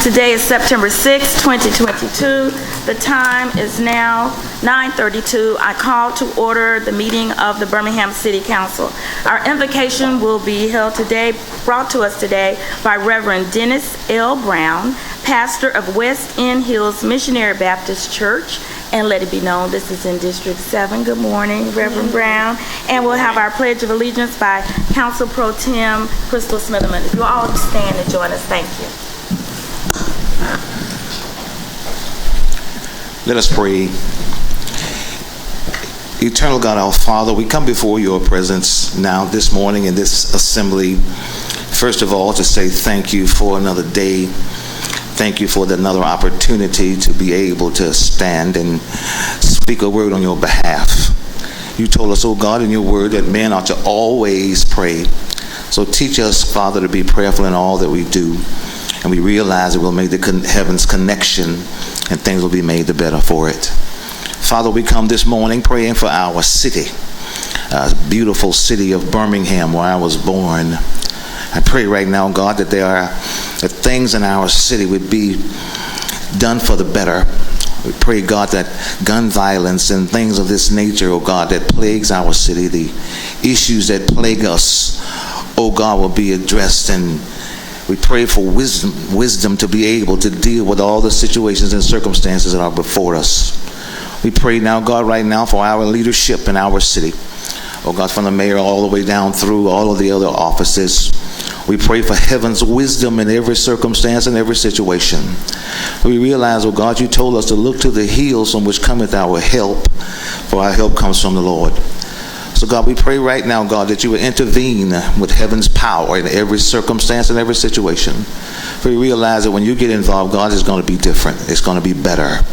Today is September 6, 2022. The time is now 9:32. I call to order the meeting of the Birmingham City Council. Our invocation will be held today, brought to us today by Reverend Dennis L. Brown, pastor of West End Hills Missionary Baptist Church. And let it be known, this is in District 7. Good morning, Reverend Brown. And we'll have our Pledge of Allegiance by Council Pro Tem Crystal Smitherman. If you all stand and join us, thank you. Let us pray. Eternal God, our Father, we come before your presence now this morning in this assembly. First of all, to say thank you for another day. Thank you for another opportunity to be able to stand and speak a word on your behalf. You told us, oh God, in your word that men ought to always pray. So teach us, Father, to be prayerful in all that we do. And we realize that we'll make the heavens connection and things will be made the better for it. Father, we come this morning praying for our city, beautiful city of Birmingham where I was born. I pray right now, God, that that things in our city would be done for the better. We pray, God, that gun violence and things of this nature, oh God, that plagues our city, the issues that plague us, oh God, will be addressed. And we pray for wisdom to be able to deal with all the situations and circumstances that are before us. We pray now, God, right now for our leadership in our city. Oh God, from the mayor all the way down through all of the other offices. We pray for heaven's wisdom in every circumstance and every situation. We realize, oh God, you told us to look to the hills from which cometh our help, for our help comes from the Lord. So God, we pray right now, God, that you would intervene with heaven's power in every circumstance and every situation. For we realize that when you get involved, God, is going to be different. It's going to be better.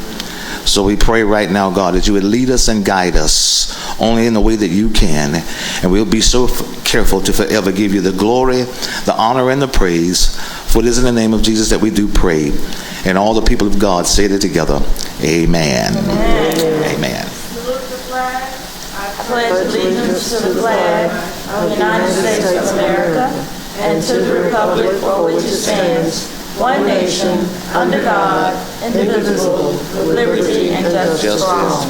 So we pray right now, God, that you would lead us and guide us only in the way that you can. And we'll be so careful to forever give you the glory, the honor, and the praise. For it is in the name of Jesus that we do pray. And all the people of God say it together. Amen. Amen. Amen. Salute the flag. I pledge allegiance to the flag of the United States of America and to the republic for which it stands, one nation, under God, indivisible, with liberty and justice for all.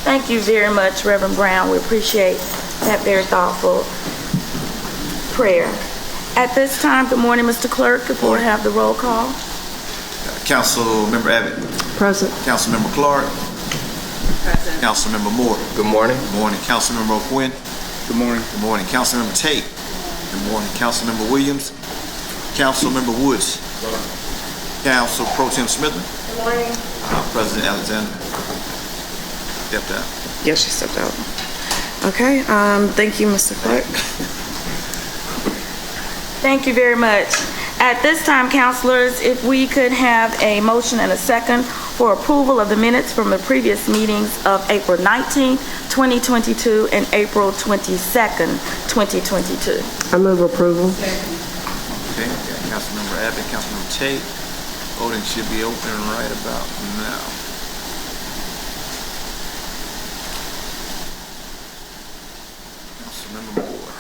Thank you very much, Reverend Brown. We appreciate that very thoughtful prayer. At this time, good morning, Mr. Clerk. If we'll have the roll call. Councilmember Abbott. Present. Councilmember Clark. Present. Councilmember Moore. Good morning. Good morning. Councilmember O'Quinn. Good morning. Good morning. Councilmember Tate. Good morning. Councilmember Williams. Councilmember Woods. Council Pro Tem Smith. Good morning. President Alexander. Stepped out. Yes, she stepped out. Okay. Thank you, Mr. Clerk. Thank you very much. At this time, councilors, if we could have a motion and a second for approval of the minutes from the previous meetings of April 19th, 2022 and April 22nd, 2022. I move approval. Okay. Councilmember Abbott, Councilmember Tate. Voting should be open right about now. Councilmember Moore.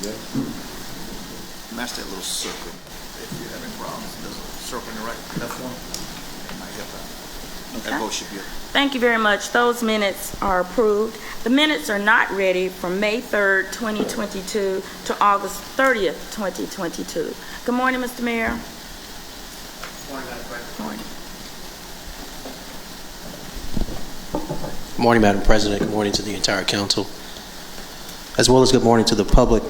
Yes. Match that little circle if you're having problems. There's a circle in the right left one. That might help out. Okay. That vote should be open. Thank you very much. Those minutes are approved. The minutes are not ready from May 3rd, 2022 to August 30th, 2022. Good morning, Mr. Mayor. Good morning, Madam President. Good morning to the entire council, as well as good morning to the public.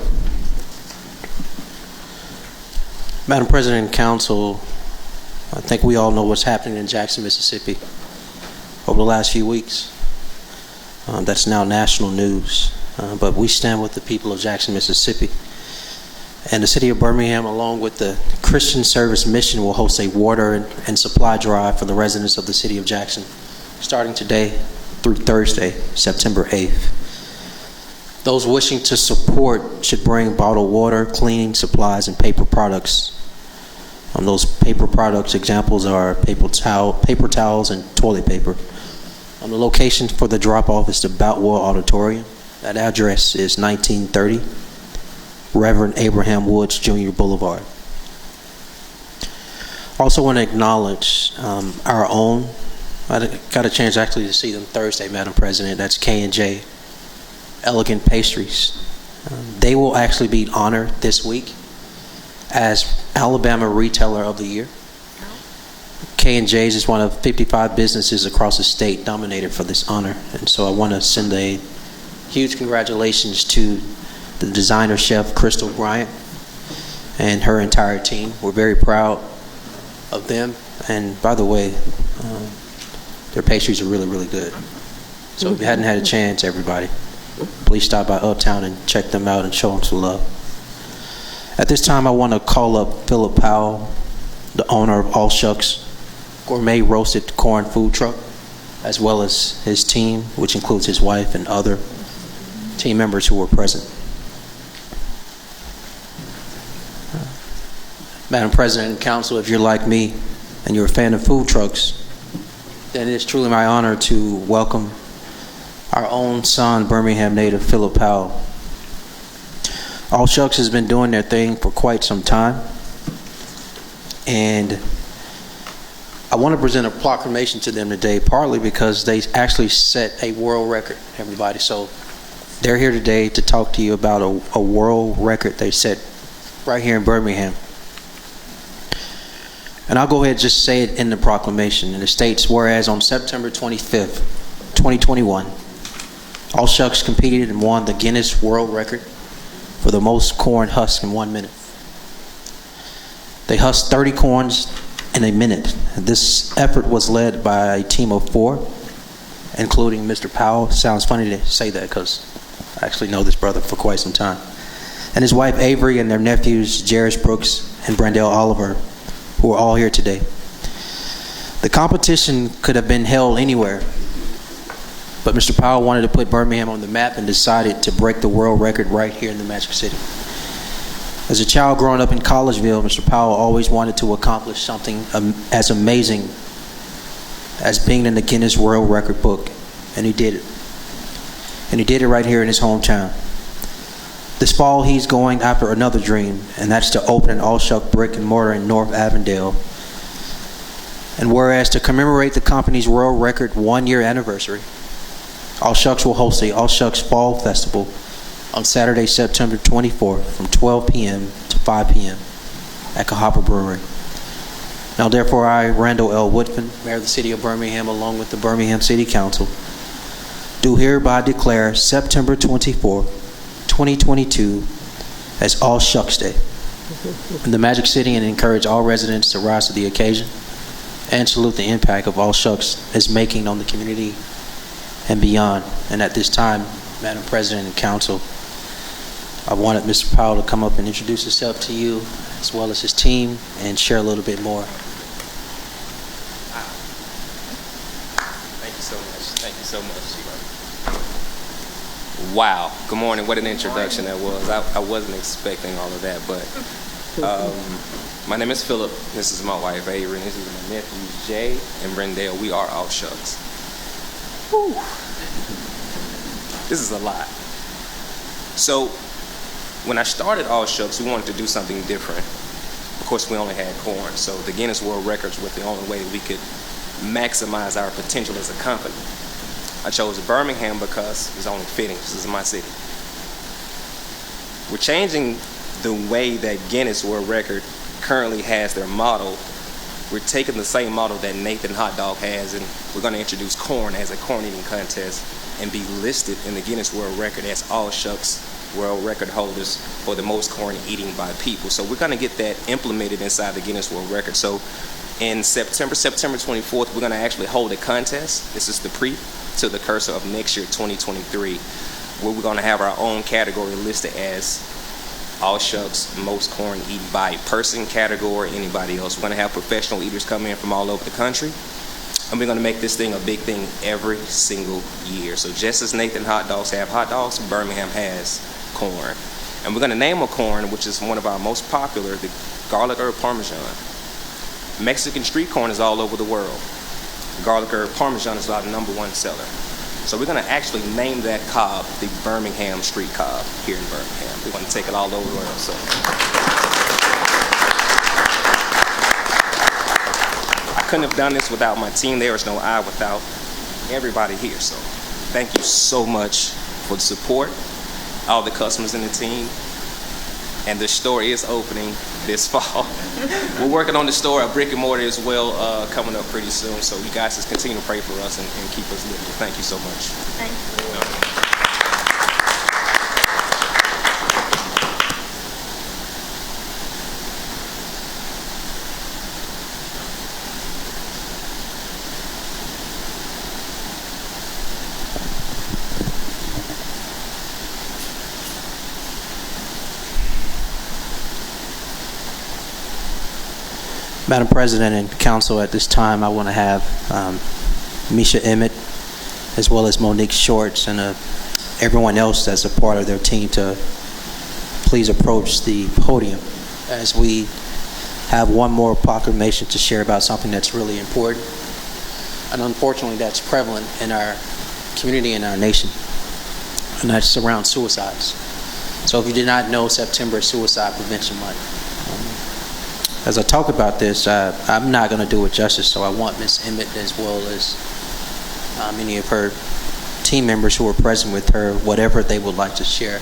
Madam President and Council, I think we all know what's happening in Jackson, Mississippi over the last few weeks. That's now national news, but we stand with the people of Jackson, Mississippi. And the city of Birmingham, along with the Christian Service Mission, will host a water and supply drive for the residents of the city of Jackson, starting today through Thursday, September 8th. Those wishing to support should bring bottled water, cleaning supplies, and paper products. Those paper products examples are paper towels, and toilet paper. The location for the drop-off is the Boutwell Auditorium. That address is 1930 Reverend Abraham Woods Jr. Boulevard. Also want to acknowledge our own. I got a chance actually to see them Thursday, Madam President. That's K&J Elegant Pastries. They will actually be honored this week as Alabama Retailer of the Year. K&J's is one of 55 businesses across the state nominated for this honor. And so I want to send a huge congratulations to the designer chef, Crystal Bryant, and her entire team. We're very proud of them. And by the way, their pastries are really, really good. So if you hadn't had a chance, everybody, please stop by Uptown and check them out and show them some love. At this time, I want to call up Philip Powell, the owner of All Shucks Gourmet Roasted Corn Food Truck, as well as his team, which includes his wife and other team members who were present. Madam President and Council, if you're like me and you're a fan of food trucks, then it's truly my honor to welcome our own son, Birmingham native Philip Powell. All Shucks has been doing their thing for quite some time, and I want to present a proclamation to them today, partly because they actually set a world record, everybody. So they're here today to talk to you about a world record they set right here in Birmingham. And I'll go ahead and just say it in the proclamation. And it states, whereas on September 25th, 2021, All Shucks competed and won the Guinness World Record for the most corn husked in 1 minute. They husked 30 corns in a minute. This effort was led by a team of 4, including Mr. Powell. Sounds funny to say that because I actually know this brother for quite some time. And his wife Avery and their nephews Jairus Brooks and Brandell Oliver, who are all here today. The competition could have been held anywhere, but Mr. Powell wanted to put Birmingham on the map and decided to break the world record right here in the Magic City. As a child growing up in Collegeville, Mr. Powell always wanted to accomplish something as amazing as being in the Guinness World Record book, and he did it. And he did it right here in his hometown. This fall, he's going after another dream, and that's to open an all-shuck brick and mortar in North Avondale. And whereas to commemorate the company's world record 1-year anniversary, All Shucks will host a All Shucks Fall Festival on Saturday, September 24th from 12 p.m. to 5 p.m. at Cahapa Brewery. Now, therefore, I, Randall L. Woodfin, Mayor of the City of Birmingham, along with the Birmingham City Council, do hereby declare September 24th, 2022 as All Shucks Day in the Magic City, and encourage all residents to rise to the occasion and salute the impact of All Shucks is making on the community and beyond. And at this time, Madam President and Council, I wanted Mr. Powell to come up and introduce himself to you as well as his team and share a little bit more. Thank you so much. Thank you so much. Wow. Good morning. What an introduction that was. I wasn't expecting all of that, but my name is Philip. This is my wife, Avery. This is my nephews, Jay and Brendale. We are All Shucks. Whew. This is a lot. So when I started All Shucks, we wanted to do something different. Of course, we only had corn, so the Guinness World Records was the only way we could maximize our potential as a company. I chose Birmingham because it's only fitting. This is my city. We're changing the way that Guinness World Record currently has their model. We're taking the same model that Nathan Hot Dog has, and we're going to introduce corn as a corn eating contest and be listed in the Guinness World Record as All Shucks World Record holders for the most corn eating by people. So we're going to get that implemented inside the Guinness World Record. So in September 24th, we're going to actually hold a contest. This is the pre to the cursor of next year, 2023, where we're going to have our own category listed as All Shucks most corn eaten by person category, anybody else. We're going to have professional eaters come in from all over the country, and we're going to make this thing a big thing every single year. So just as Nathan Hot Dogs have hot dogs, Birmingham has corn. And we're going to name a corn, which is one of our most popular, the garlic herb parmesan. Mexican street corn is all over the world. Garlic herb parmesan is our #1 seller. So we're going to actually name that cob the Birmingham Street Cob here in Birmingham. We're going to take it all over the world. So couldn't have done this without my team. There is no I without everybody here. So thank you so much for the support, all the customers in the team. And the store is opening this fall. We're working on the store, a brick and mortar as well, coming up pretty soon. So you guys just continue to pray for us and keep us lifted. Thank you so much. Thank you. Madam President and Council, at this time, I want to have Misha Emmett, as well as Monique Shorts, and everyone else that's a part of their team to please approach the podium as we have one more proclamation to share about something that's really important. And unfortunately, that's prevalent in our community and our nation, and that's around suicides. So if you did not know, September is Suicide Prevention Month. As I talk about this, I'm not going to do it justice, so I want Ms. Emmett, as well as many of her team members who are present with her, whatever they would like to share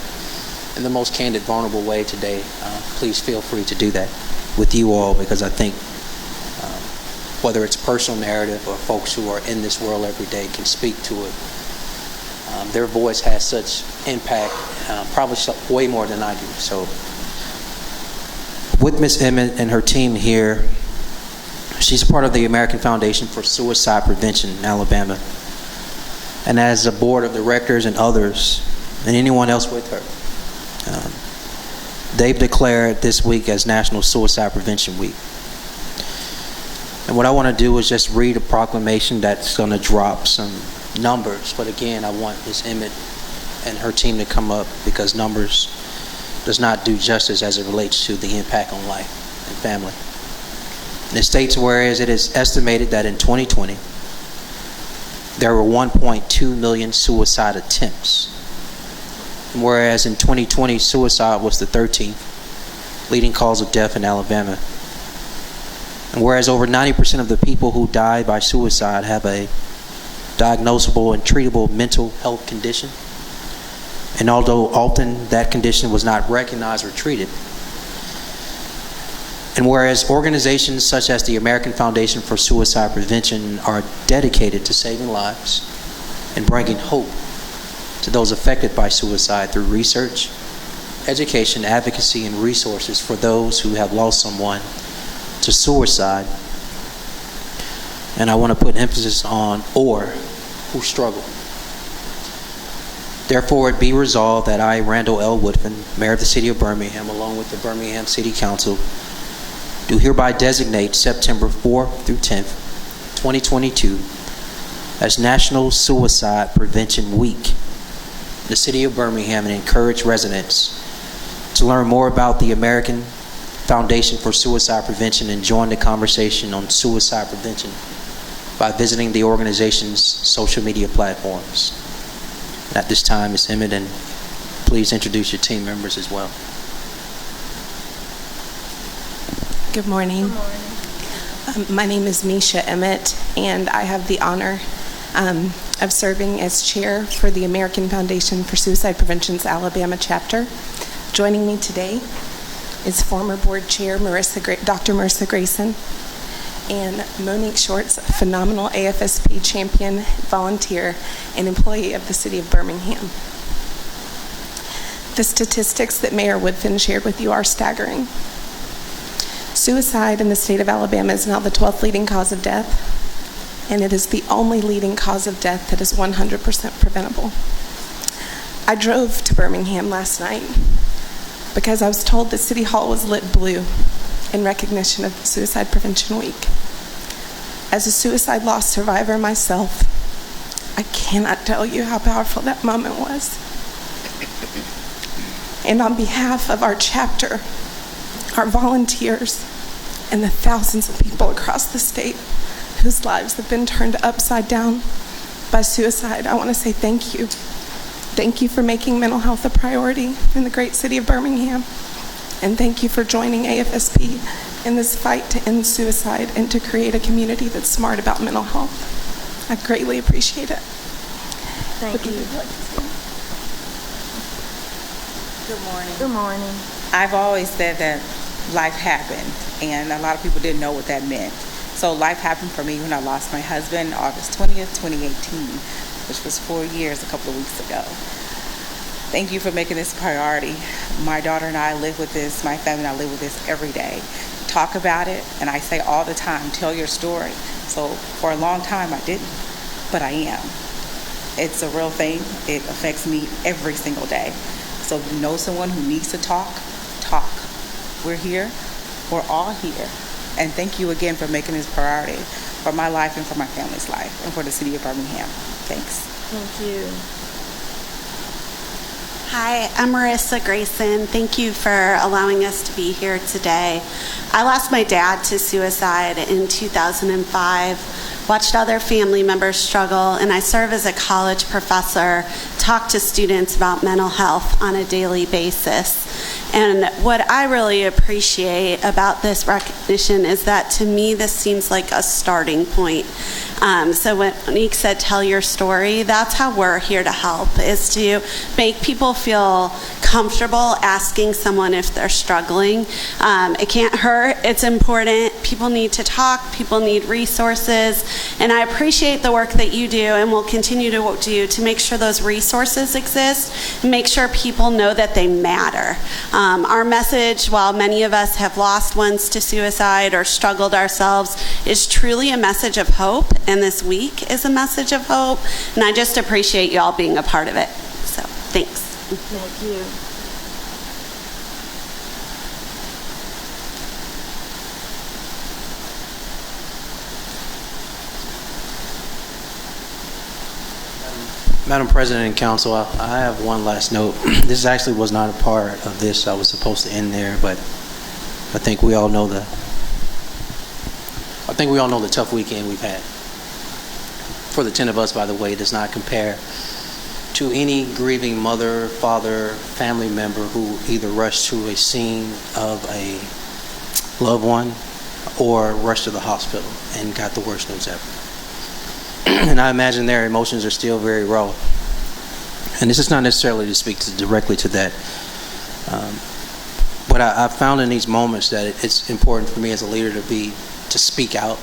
in the most candid, vulnerable way today. Please feel free to do that with you all, because I think whether it's personal narrative or folks who are in this world every day can speak to it. Their voice has such impact, probably way more than I do. So with Ms. Emmett and her team here, she's part of the American Foundation for Suicide Prevention in Alabama. And as a board of directors and others, and anyone else with her, they've declared this week as National Suicide Prevention Week. And what I want to do is just read a proclamation that's going to drop some numbers. But again, I want Ms. Emmett and her team to come up, because numbers does not do justice as it relates to the impact on life and family. And it states, whereas it is estimated that in 2020, there were 1.2 million suicide attempts. And whereas in 2020, suicide was the 13th leading cause of death in Alabama. And whereas over 90% of the people who die by suicide have a diagnosable and treatable mental health condition, and although often that condition was not recognized or treated. And whereas organizations such as the American Foundation for Suicide Prevention are dedicated to saving lives and bringing hope to those affected by suicide through research, education, advocacy, and resources for those who have lost someone to suicide. And I want to put emphasis on or who struggle. Therefore, it be resolved that I, Randall L. Woodfin, Mayor of the City of Birmingham, along with the Birmingham City Council, do hereby designate September 4th through 10th, 2022, as National Suicide Prevention Week in the City of Birmingham, and encourage residents to learn more about the American Foundation for Suicide Prevention and join the conversation on suicide prevention by visiting the organization's social media platforms. At this time, Ms. Emmett, and please introduce your team members as well. Good morning. My name is Misha Emmett, and I have the honor of serving as chair for the American Foundation for Suicide Prevention's Alabama chapter. Joining me today is former board chair Dr. Marissa Grayson, and Monique Shorts, a phenomenal AFSP champion, volunteer, and employee of the City of Birmingham. The statistics that Mayor Woodfin shared with you are staggering. Suicide in the state of Alabama is now the 12th leading cause of death, and it is the only leading cause of death that is 100% preventable. I drove to Birmingham last night because I was told that City Hall was lit blue in recognition of Suicide Prevention Week. As a suicide loss survivor myself, I cannot tell you how powerful that moment was. And on behalf of our chapter, our volunteers, and the thousands of people across the state whose lives have been turned upside down by suicide, I want to say thank you. Thank you for making mental health a priority in the great city of Birmingham. And thank you for joining AFSP in this fight to end suicide and to create a community that's smart about mental health. I greatly appreciate it. Thank you. Good morning. Good morning. I've always said that life happened, and a lot of people didn't know what that meant. So life happened for me when I lost my husband August 20th, 2018, which was 4 years a couple of weeks ago. Thank you for making this a priority. My daughter and I live with this, my family and I live with this every day. Talk about it, and I say all the time, tell your story. So for a long time I didn't, but I am. It's a real thing. It affects me every single day. So if you know someone who needs to talk, talk. We're here. We're all here. And thank you again for making this a priority for my life and for my family's life and for the city of Birmingham. Thanks. Thank you. Hi, I'm Marissa Grayson. Thank you for allowing us to be here today. I lost my dad to suicide in 2005, watched other family members struggle, and I serve as a college professor, talk to students about mental health on a daily basis. And what I really appreciate about this recognition is that to me this seems like a starting point. So when Monique said tell your story, that's how we're here to help, is to make people feel comfortable asking someone if they're struggling. It can't hurt, it's important. People need to talk, people need resources, and I appreciate the work that you do and will continue to do to make sure those resources exist, and make sure people know that they matter. Our message, while many of us have lost ones to suicide or struggled ourselves, is truly a message of hope, and this week is a message of hope, and I just appreciate you all being a part of it. So, thanks. Thank you. Madam President and Council, I have one last note. This actually was not a part of this. I was supposed to end there, but I think we all know the tough weekend we've had. For the 10 of us, by the way, does not compare to any grieving mother, father, family member who either rushed to a scene of a loved one or rushed to the hospital and got the worst news ever. And I imagine their emotions are still very raw. And this is not necessarily to speak directly to that. But I found in these moments that it's important for me as a leader to speak out,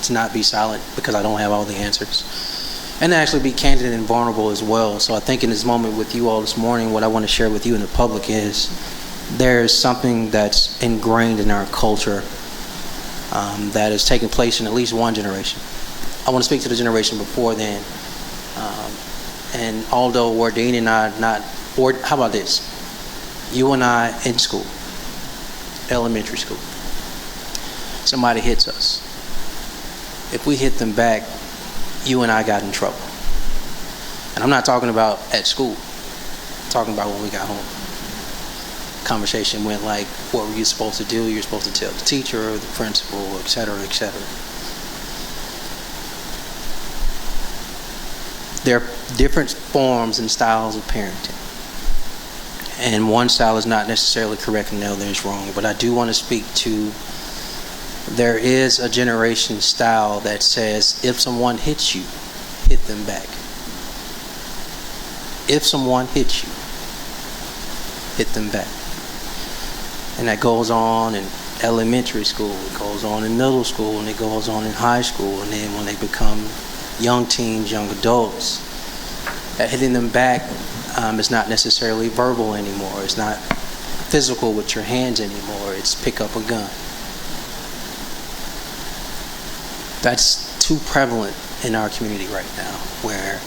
to not be silent because I don't have all the answers, and to actually be candid and vulnerable as well. So I think in this moment with you all this morning, what I want to share with you in the public is there's something that's ingrained in our culture that is taking place in at least one generation. I want to speak to the generation before then. And although Wardine and I how about this? You and I in school, elementary school, somebody hits us. If we hit them back, you and I got in trouble. And I'm not talking about at school. I'm talking about when we got home. Conversation went like, what were you supposed to do? You're supposed to tell the teacher or the principal, et cetera, et cetera. There are different forms and styles of parenting. And one style is not necessarily correct and the other is wrong. But I do want to speak to, there is a generation style that says, if someone hits you, hit them back. If someone hits you, hit them back. And that goes on in elementary school, it goes on in middle school, and it goes on in high school. And then when they become young teens, young adults, that hitting them back is not necessarily verbal anymore. It's not physical with your hands anymore. It's pick up a gun. That's too prevalent in our community right now, where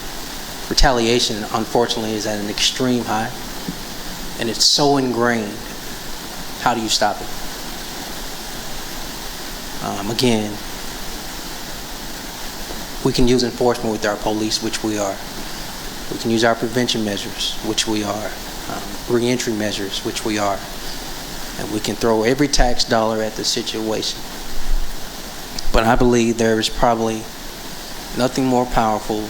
retaliation, unfortunately, is at an extreme high, and it's so ingrained. How do you stop it? Again, we can use enforcement with our police, which we are. We can use our prevention measures, which we are. Reentry measures, which we are. And we can throw every tax dollar at the situation. But I believe there is probably nothing more powerful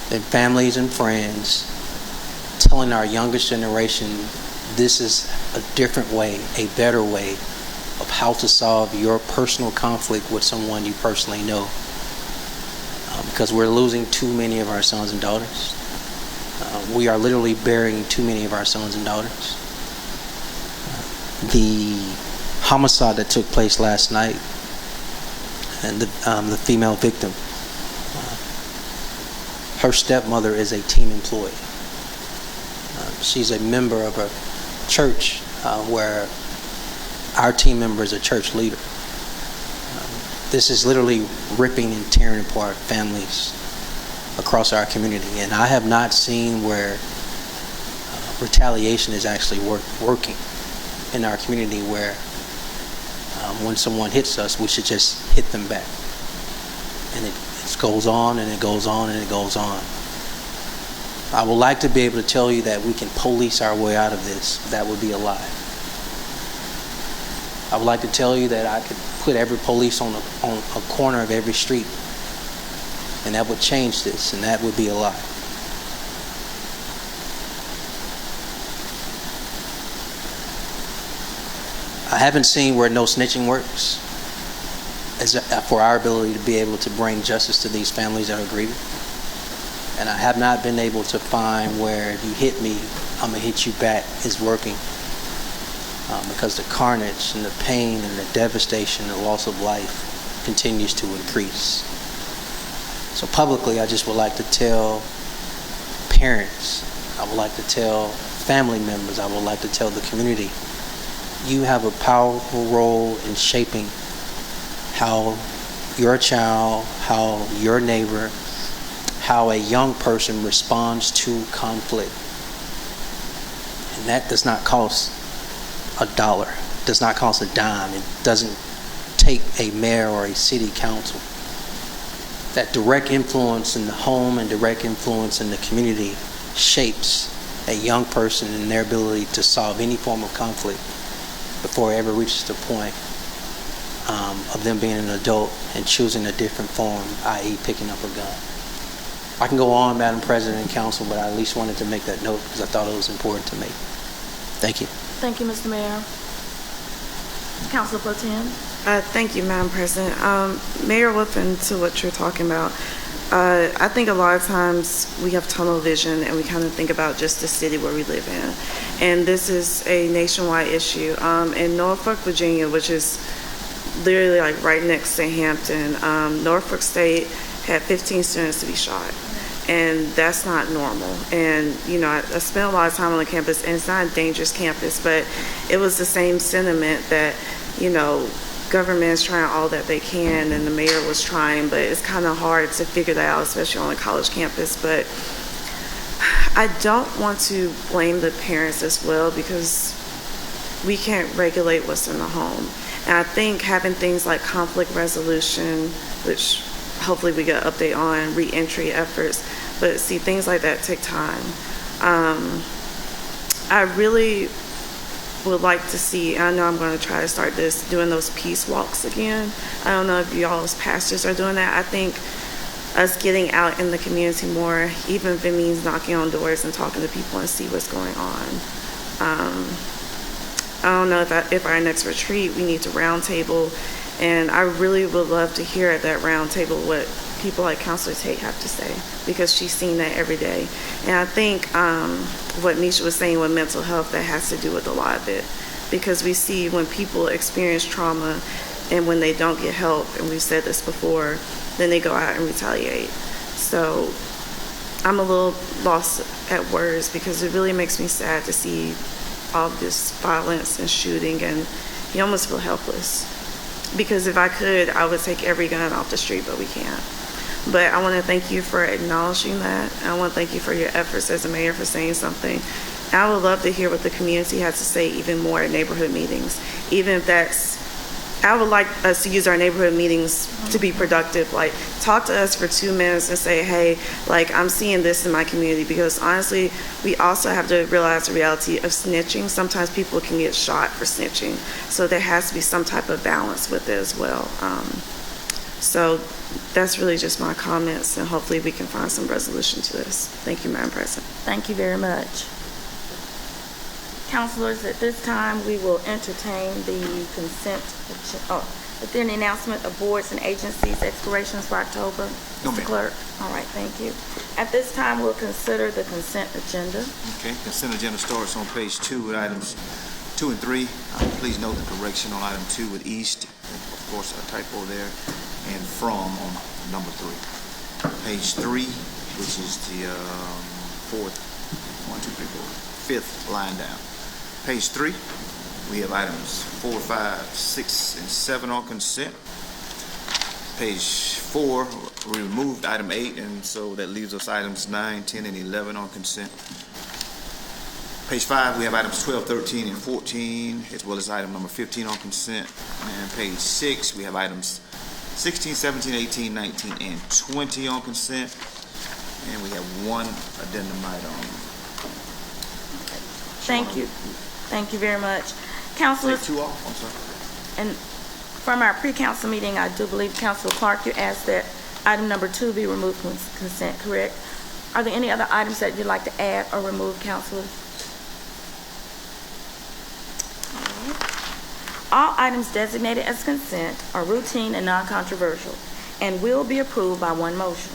than families and friends telling our youngest generation this is a different way, a better way of how to solve your personal conflict with someone you personally know. Because we're losing too many of our sons and daughters. We are literally burying too many of our sons and daughters. The homicide that took place last night, and the female victim, her stepmother is a team employee. She's a member of a church where our team member is a church leader. This is literally ripping and tearing apart families across our community. And I have not seen where retaliation is actually working in our community, where when someone hits us, we should just hit them back. And it goes on and it goes on and it goes on. I would like to be able to tell you that we can police our way out of this. That would be a lie. I would like to tell you that I could put every police on a corner of every street, and that would change this, and that would be a lie. I haven't seen where no snitching works for our ability to be able to bring justice to these families that are grieving. And I have not been able to find where if you hit me, I'm going to hit you back is working. Because the carnage and the pain and the devastation and the loss of life continues to increase. So publicly, I just would like to tell parents, I would like to tell family members, I would like to tell the community, you have a powerful role in shaping how your child, how your neighbor, how a young person responds to conflict. And that does not cost $1, does not cost a dime. It doesn't take a mayor or a city council. That direct influence in the home and direct influence in the community shapes a young person and their ability to solve any form of conflict before it ever reaches the point of them being an adult and choosing a different form, i.e. picking up a gun. I can go on, Madam President and Council, but I at least wanted to make that note because I thought it was important to me. Thank you. Thank you, Mr. Mayor. Councilor Pro Tem. Thank you, Madam President. Mayor, looking to what you're talking about, I think a lot of times we have tunnel vision and we kind of think about just the city where we live in. And this is a nationwide issue. In Norfolk, Virginia, which is literally like right next to Hampton, Norfolk State had 15 students to be shot. And that's not normal. And, you know, I spent a lot of time on the campus, and it's not a dangerous campus, but it was the same sentiment that, you know, government is trying all that they can, and the mayor was trying, but it's kind of hard to figure that out, especially on a college campus. But I don't want to blame the parents as well, because we can't regulate what's in the home. And I think having things like conflict resolution, which hopefully we get an update on, re-entry efforts, but see, things like that take time. I really would like to see, I know I'm going to try to start this, doing those peace walks again. I don't know if y'all as pastors are doing that. I think us getting out in the community more, even if it means knocking on doors and talking to people and see what's going on. I don't know if our next retreat, we need to roundtable, and I really would love to hear at that roundtable what people like Councilor Tate have to say, because she's seen that every day. And I think what Misha was saying with mental health, that has to do with a lot of it, because we see when people experience trauma and when they don't get help, and we've said this before, then they go out and retaliate. So I'm a little lost at words, because it really makes me sad to see all this violence and shooting, and you almost feel helpless. Because if I could, I would take every gun off the street, but we can't. But I want to thank you for acknowledging that. I want to thank you for your efforts as a mayor for saying something. And I would love to hear what the community has to say even more at neighborhood meetings. Even if that's, I would like us to use our neighborhood meetings to be productive. Like, talk to us for 2 minutes and say, hey, like, I'm seeing this in my community. Because honestly, we also have to realize the reality of snitching. Sometimes people can get shot for snitching. So there has to be some type of balance with it as well. So that's really just my comments, and hopefully we can find some resolution to this. Thank you, Madam President. Thank you very much. Councilors, at this time, we will entertain the consent. Is there any announcement of boards and agencies expirations for October? No, Mr. ma'am. Clerk? All right, thank you. At this time, we'll consider the consent agenda. Okay, consent agenda starts on page 2 with items 2 and 3. Please note the correction on item 2 with east, of course, a typo there, and from on number 3. Page 3, which is the fifth line down. Page 3, we have items 4, 5, 6, and 7 on consent. Page 4, we removed item 8, and so that leaves us items 9, 10, and 11 on consent. Page 5, we have items 12, 13, and 14, as well as item number 15 on consent. And page 6, we have items 16, 17, 18, 19, and 20 on consent. And we have one addendum item. Thank you. Thank you very much. Councilors, Take 2 off, I'm sorry. and from our pre-council meeting, I do believe, Councilor Clark, you asked that item number 2 be removed from consent, correct? Are there any other items that you'd like to add or remove, Councilors? All items designated as consent are routine and non-controversial and will be approved by one motion.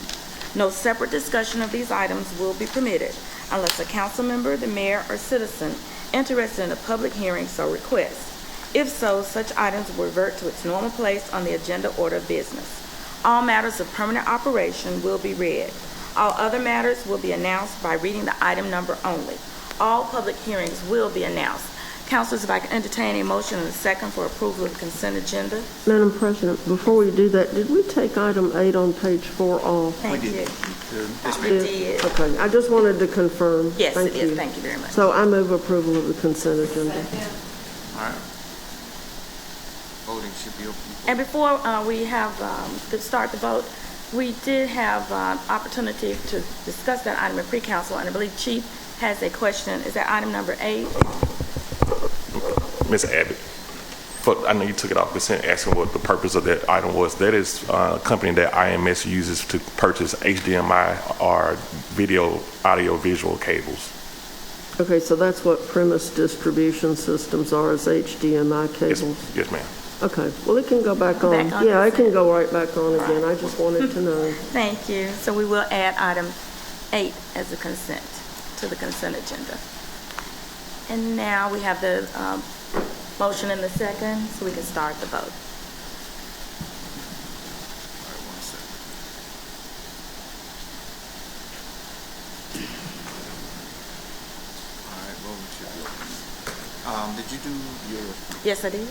No separate discussion of these items will be permitted unless a council member, the mayor, or citizen interested in a public hearing so requests. If so, such items will revert to its normal place on the agenda order of business. All matters of permanent operation will be read. All other matters will be announced by reading the item number only. All public hearings will be announced. Councilors, if I can entertain a motion and a second for approval of the consent agenda. Madam President, before we do that, did we take item 8 on page 4 off? Thank you. Yes, We ma'am. did. Okay, I just wanted to confirm. Yes, Thank it is. you. Thank you very much. So I move approval of the consent agenda. All right. Voting should be open. And before we have to start the vote, we did have opportunity to discuss that item in pre-council, and I believe Chief has a question. Is that item number 8? Ms. Abbott, I know you took it off consent, asking what the purpose of that item was. That is a company that IMS uses to purchase HDMI or audio visual cables. Okay, so that's what premise distribution systems are, is HDMI cables? Yes, ma'am. Okay, well, it can go back on. Back on Yeah, it consent. can go right back on again. I just wanted to know. Thank you. So we will add item 8 as a consent to the consent agenda. And now we have the motion and the second, so we can start the vote. All right, 1 second. All right, voting should be open. Did you do your... Yes, I did.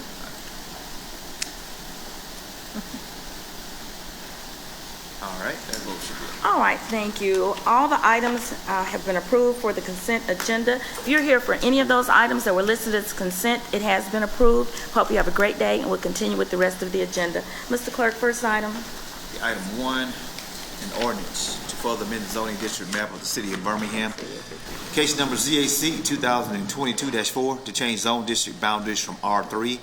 All right, that vote should be open. All right, thank you. All the items have been approved for the consent agenda. If you're here for any of those items that were listed as consent, it has been approved. Hope you have a great day, and we'll continue with the rest of the agenda. Mr. Clerk, first item. Item 1, an ordinance to further amend the zoning district map of the city of Birmingham. Case number ZAC 2022-4 to change zone district boundaries from R3,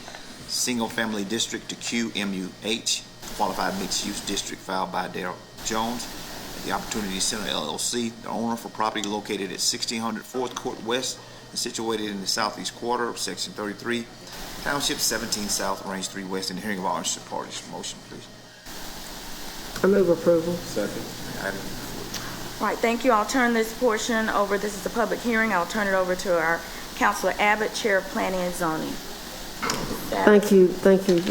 single family district, to QMUH, qualified mixed use district, filed by Darrell Jones at the Opportunity Center LLC, the owner, for property located at 1600 4th Court West and situated in the southeast quarter of Section 33, Township 17 South, Range 3 West, in the hearing of all interested parties. Motion, please. I move approval. Second. Item All right, thank you. I'll turn this portion over. This is a public hearing. I'll turn it over to our Councilor Abbott, Chair of Planning and Zoning. Thank you,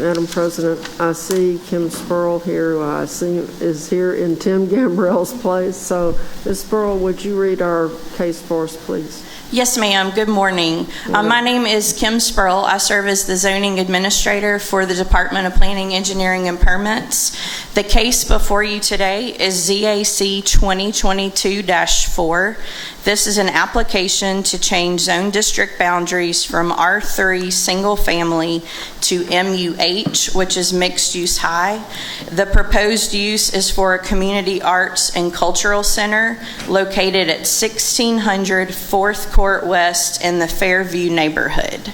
Madam President. I see Kim Spurl here, who I see is here in Tim Gambrell's place. So, Ms. Spurl, would you read our case for us, please? Yes, ma'am. Good morning. My name is Kim Spurl. I serve as the zoning administrator for the Department of Planning, Engineering, and Permits. The case before you today is ZAC 2022-4. This is an application to change zone district boundaries from R3 single family to MUH, which is mixed use high. The proposed use is for a community arts and cultural center located at 1600 4th Court West in the Fairview neighborhood.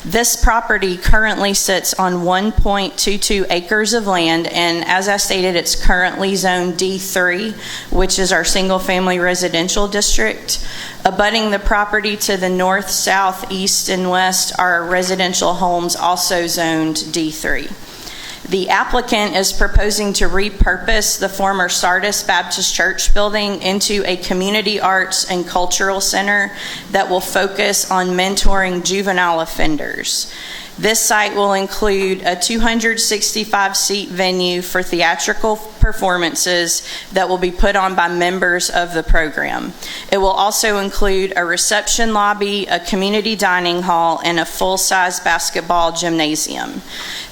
This property currently sits on 1.22 acres of land, and as I stated, it's currently zoned D3, which is our single-family residential district. Abutting the property to the north, south, east, and west are residential homes also zoned D3. The applicant is proposing to repurpose the former Sardis Baptist Church building into a community arts and cultural center that will focus on mentoring juvenile offenders. This site will include a 265-seat venue for theatrical performances that will be put on by members of the program. It will also include a reception lobby, a community dining hall, and a full-size basketball gymnasium.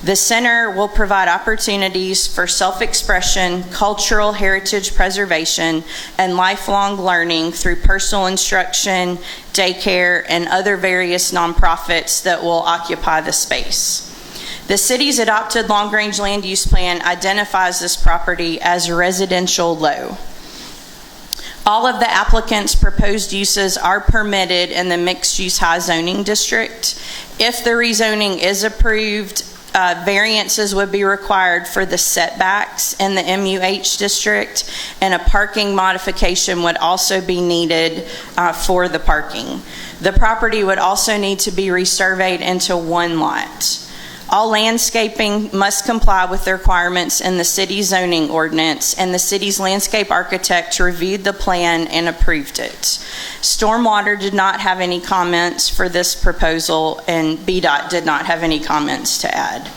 The center will provide opportunities for self-expression, cultural heritage preservation, and lifelong learning through personal instruction, daycare, and other various nonprofits that will occupy the space. The city's adopted long-range land use plan identifies this property as residential low. All of the applicant's proposed uses are permitted in the mixed-use high zoning district. If the rezoning is approved, variances would be required for the setbacks in the MUH district, and a parking modification would also be needed for the parking. The property would also need to be resurveyed into one lot. All landscaping must comply with the requirements in the city zoning ordinance, and the city's landscape architect reviewed the plan and approved it. Stormwater did not have any comments for this proposal, and BDOT did not have any comments to add.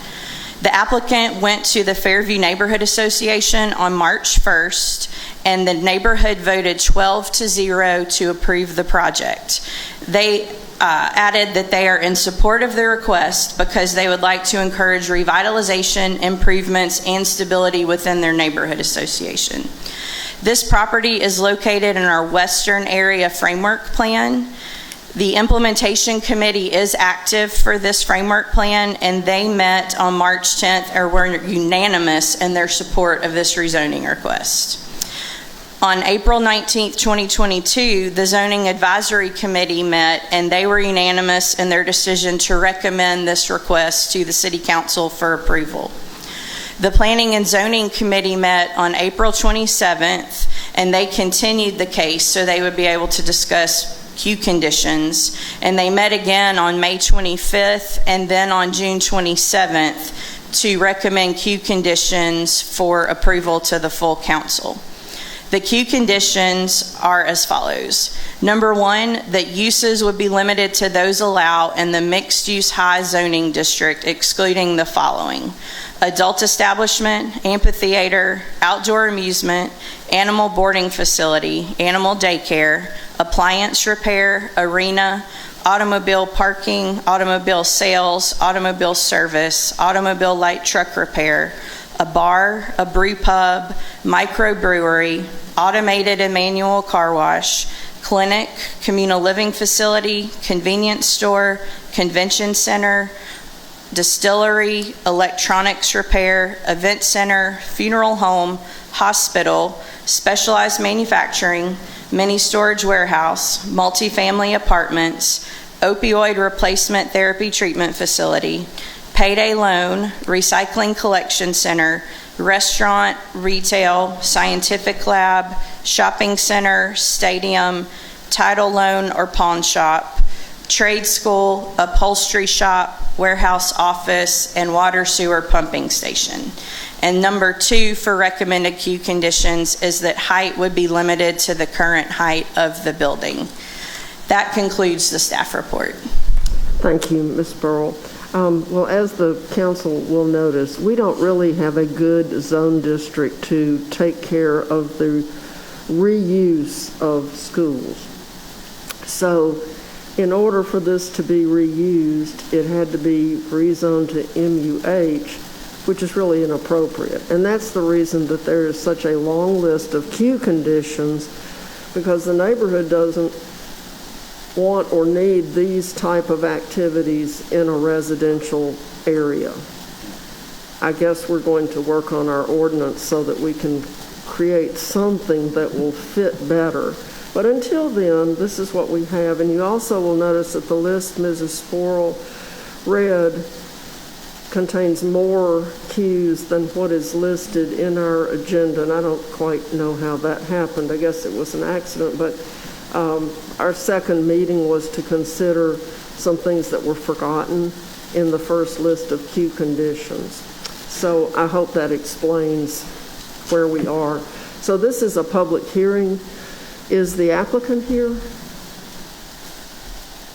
The applicant went to the Fairview Neighborhood Association on March 1st, and the neighborhood voted 12-0 to approve the project. They added that they are in support of the request because they would like to encourage revitalization, improvements, and stability within their neighborhood association. This property is located in our Western Area Framework Plan. The implementation committee is active for this framework plan, and they met on March 10th or were unanimous in their support of this rezoning request. On April 19th, 2022, the Zoning Advisory Committee met, and they were unanimous in their decision to recommend this request to the City Council for approval. The Planning and Zoning Committee met on April 27th, and they continued the case so they would be able to discuss Q conditions, and they met again on May 25th and then on June 27th to recommend Q conditions for approval to the full council. The Q conditions are as follows. Number one, that uses would be limited to those allowed in the mixed-use high zoning district, excluding the following: adult establishment, amphitheater, outdoor amusement, animal boarding facility, animal daycare, appliance repair, arena, automobile parking, automobile sales, automobile service, automobile light truck repair, a bar, a brew pub, microbrewery, automated and manual car wash, clinic, communal living facility, convenience store, convention center, distillery, electronics repair, event center, funeral home, hospital, specialized manufacturing, mini storage warehouse, multifamily apartments, opioid replacement therapy treatment facility, payday loan, recycling collection center, restaurant, retail, scientific lab, shopping center, stadium, title loan or pawn shop, trade school, upholstery shop, warehouse office, and water sewer pumping station. And number two for recommended Q conditions is that height would be limited to the current height of the building. That concludes the staff report. Thank you, Ms. Burrell. Well, as the council will notice, we don't really have a good zone district to take care of the reuse of schools. So in order for this to be reused, it had to be rezoned to MUH, which is really inappropriate. And that's the reason that there is such a long list of Q conditions, because the neighborhood doesn't want or need these type of activities in a residential area. I guess we're going to work on our ordinance so that we can create something that will fit better. But until then, this is what we have. And you also will notice that the list Mrs. Sporl read contains more cues than what is listed in our agenda, and I don't quite know how that happened. I guess it was an accident, but our second meeting was to consider some things that were forgotten in the first list of cue conditions. So I hope that explains where we are. So this is a public hearing. Is the applicant here?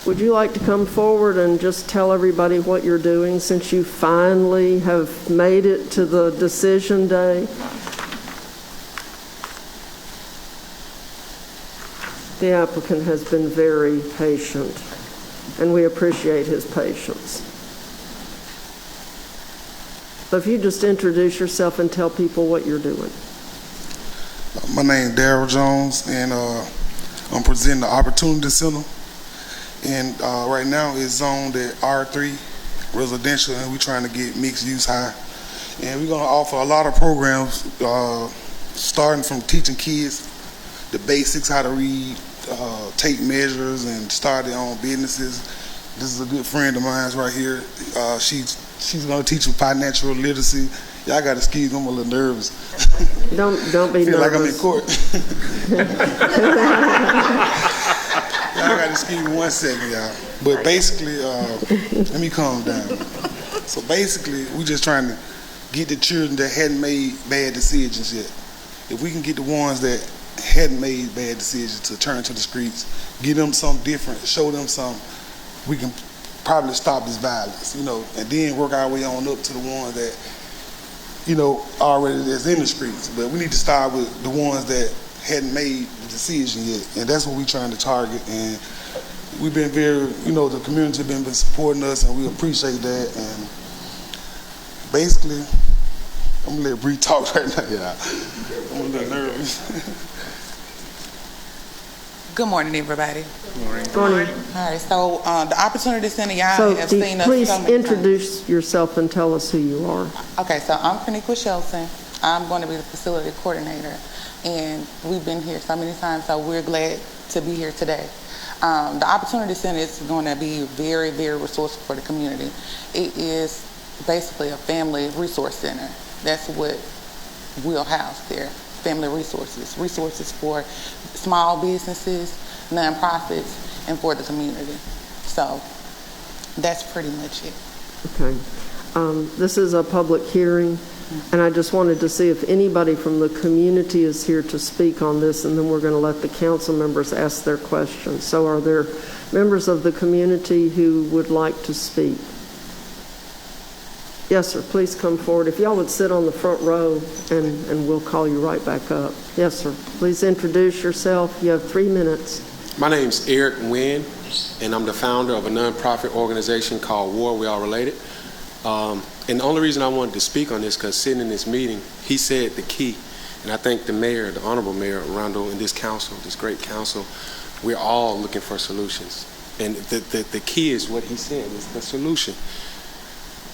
Would you like to come forward and just tell everybody what you're doing since you finally have made it to the decision day? The applicant has been very patient, and we appreciate his patience. So if you just introduce yourself and tell people what you're doing. My name is Darrell Jones, and I'm presenting the Opportunity Center. And right now it's zoned at R3 residential, and we're trying to get mixed use high. And we're going to offer a lot of programs, starting from teaching kids the basics, how to read, take measures, and start their own businesses. This is a good friend of mine right here. She's going to teach them financial literacy. Y'all got to excuse me, I'm a little nervous. Don't be feel nervous. like I'm in court. Y'all got to excuse me 1 second, y'all. But basically, let me calm down. So basically, we're just trying to get the children that hadn't made bad decisions yet. If we can get the ones that hadn't made bad decisions to turn to the streets, give them something different, show them something, we can probably stop this violence, and then work our way on up to the ones that, already is in the streets. But we need to start with the ones that hadn't made the decision yet, and that's what we're trying to target. And we've been very, the community has been supporting us, and we appreciate that. And basically, I'm gonna let Bree talk right now. Yeah, I'm a little nervous. Good morning, everybody. Good morning. All right, so the Opportunity Center, y'all have seen us. Please so many introduce times. yourself and tell us who you are. Okay, so I'm Kaniqua Shelton. I'm going to be the facility coordinator, and we've been here so many times, so we're glad to be here today. The Opportunity Center is going to be very, very resourceful for the community. It is basically a family resource center. That's what we'll house there. Family resources for small businesses, nonprofits, and for the community. So that's pretty much it. Okay. This is a public hearing, and I just wanted to see if anybody from the community is here to speak on this, and then we're going to let the council members ask their questions. So are there members of the community who would like to speak? Yes, sir. Please come forward. If y'all would sit on the front row, and we'll call you right back up. Yes, sir. Please introduce yourself. You have 3 minutes. My name's Eric Nguyen, and I'm the founder of a nonprofit organization called War We All Related. And the only reason I wanted to speak on this, because sitting in this meeting, he said the key, and I think the mayor, the Honorable Mayor Rondo, and this council, this great council, we're all looking for solutions. And the key is what he said, is the solution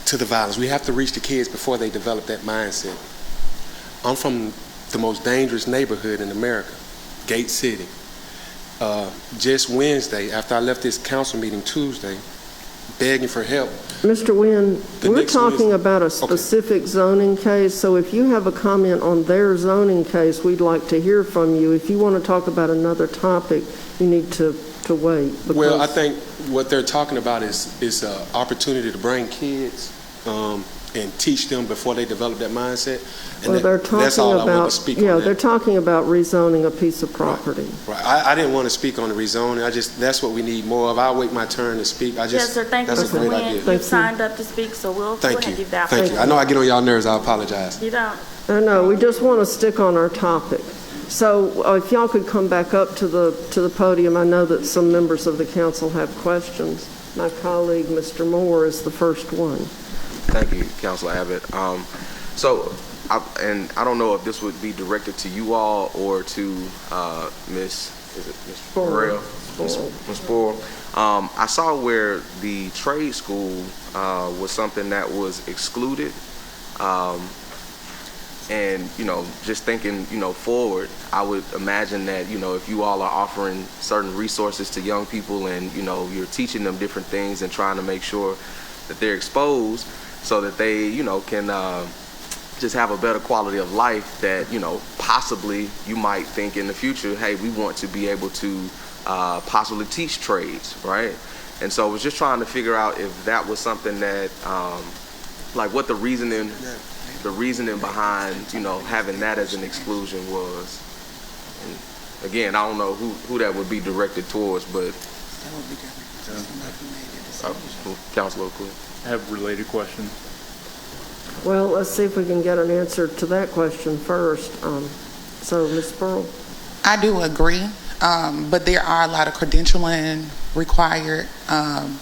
to the violence. We have to reach the kids before they develop that mindset. I'm from the most dangerous neighborhood in America, Gate City. Just Wednesday, after I left this council meeting Tuesday, begging for help. Mr. Wynn, we're talking about a specific zoning case, so if you have a comment on their zoning case, we'd like to hear from you. If you want to talk about another topic, you need to wait. Well, I think what they're talking about is an opportunity to bring kids and teach them before they develop that mindset. And well, they're talking that's all about, I want to speak yeah, on. they're talking about rezoning a piece of property. Right. I didn't want to speak on the rezoning. That's what we need more of. I'll wait my turn to speak. Yes, sir. Thank you, Mr. Wynn. You've signed up to speak, so we'll go ahead and give that. Thank you. I know I get on y'all nerves. I apologize. You don't. No, we just want to stick on our topic. So if y'all could come back up to the podium, I know that some members of the council have questions. My colleague, Mr. Moore, is the first one. Thank you, Councilor Abbott. I don't know if this would be directed to you all or to Ms. Burrell? Ms. Boyle. I saw where the trade school was something that was excluded. And, just thinking, forward, I would imagine that, if you all are offering certain resources to young people and, you're teaching them different things and trying to make sure that they're exposed, so that they, you know, can just have a better quality of life that, you know, possibly you might think in the future, hey, we want to be able to possibly teach trades, right? And so I was just trying to figure out if that was something that, like what the reasoning behind, you know, having that as an exclusion was. And again, I don't know who that would be directed towards, but Councilor Cool. I have a related question. Well, let's see if we can get an answer to that question first. So, Ms. Pearl? I do agree, but there are a lot of credentialing required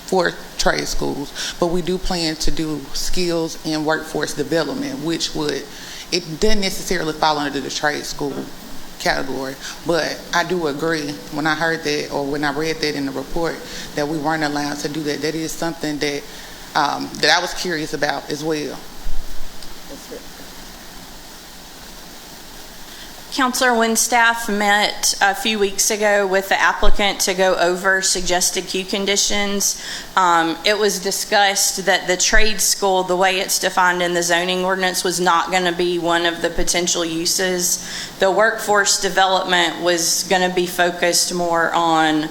for trade schools. But we do plan to do skills and workforce development, which it doesn't necessarily fall under the trade school category. But I do agree, when I heard that, or when I read that in the report, that we weren't allowed to do that. That is something that I was curious about as well. Counselor, when staff met a few weeks ago with the applicant to go over suggested queue conditions, it was discussed that the trade school, the way it's defined in the zoning ordinance, was not going to be one of the potential uses. The workforce development was going to be focused more on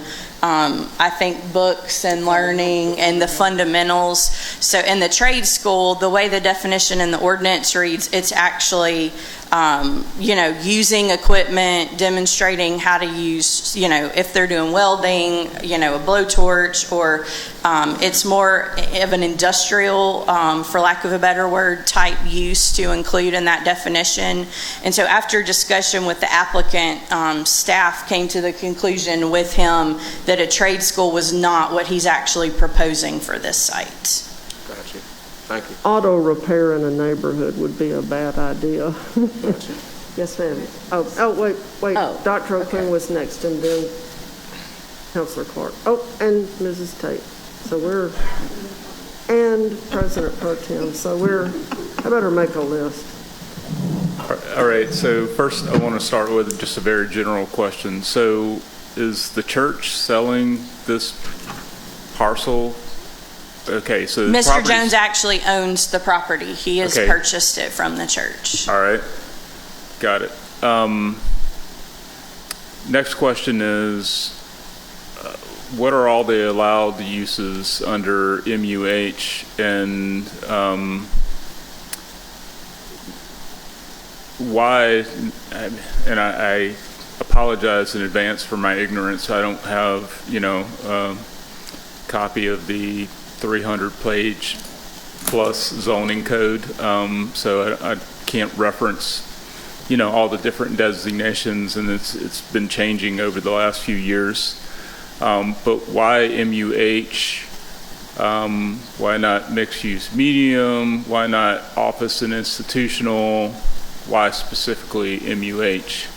I think books and learning and the fundamentals. So in the trade school, the way the definition in the ordinance reads, it's actually using equipment, demonstrating how to use, if they're doing welding, a blowtorch, or it's more of an industrial, for lack of a better word, type use to include in that definition. And so after discussion with the applicant, staff came to the conclusion with him that a trade school was not what he's actually proposing for this site. Gotcha. Thank you. Auto repair in a neighborhood would be a bad idea. Yes, ma'am. Wait. Oh, Dr. O'Quinn was next, and then Councilor Clark. Oh, and Mrs. Tate. And President Pro Tem. I better make a list. All right, so first I want to start with just a very general question. So is the church selling this parcel? Okay, so Mr. Jones actually owns the property. He has purchased it from the church. All right, got it. Next question is, what are all the allowed uses under MUH, and why? And I apologize in advance for my ignorance. I don't have, a copy of the 300-page plus zoning code, so I can't reference, all the different designations, and it's been changing over the last few years. But why MUH? Why not mixed-use medium? Why not office and institutional? Why specifically MUH?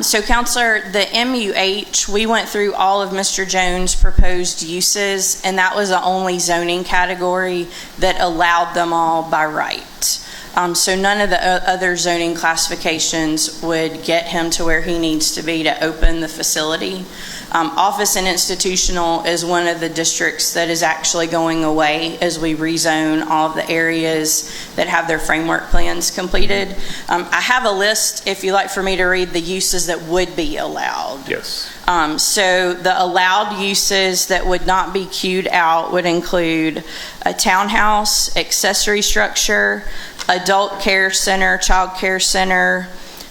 So, Counselor, the MUH, we went through all of Mr. Jones' proposed uses, and that was the only zoning category that allowed them all by right. So none of the other zoning classifications would get him to where he needs to be to open the facility. Office and institutional is one of the districts that is actually going away as we rezone all of the areas that have their framework plans completed. I have a list, if you'd like for me to read the uses that would be allowed. Yes. So the allowed uses that would not be queued out would include a townhouse, accessory structure, adult care center, child care center,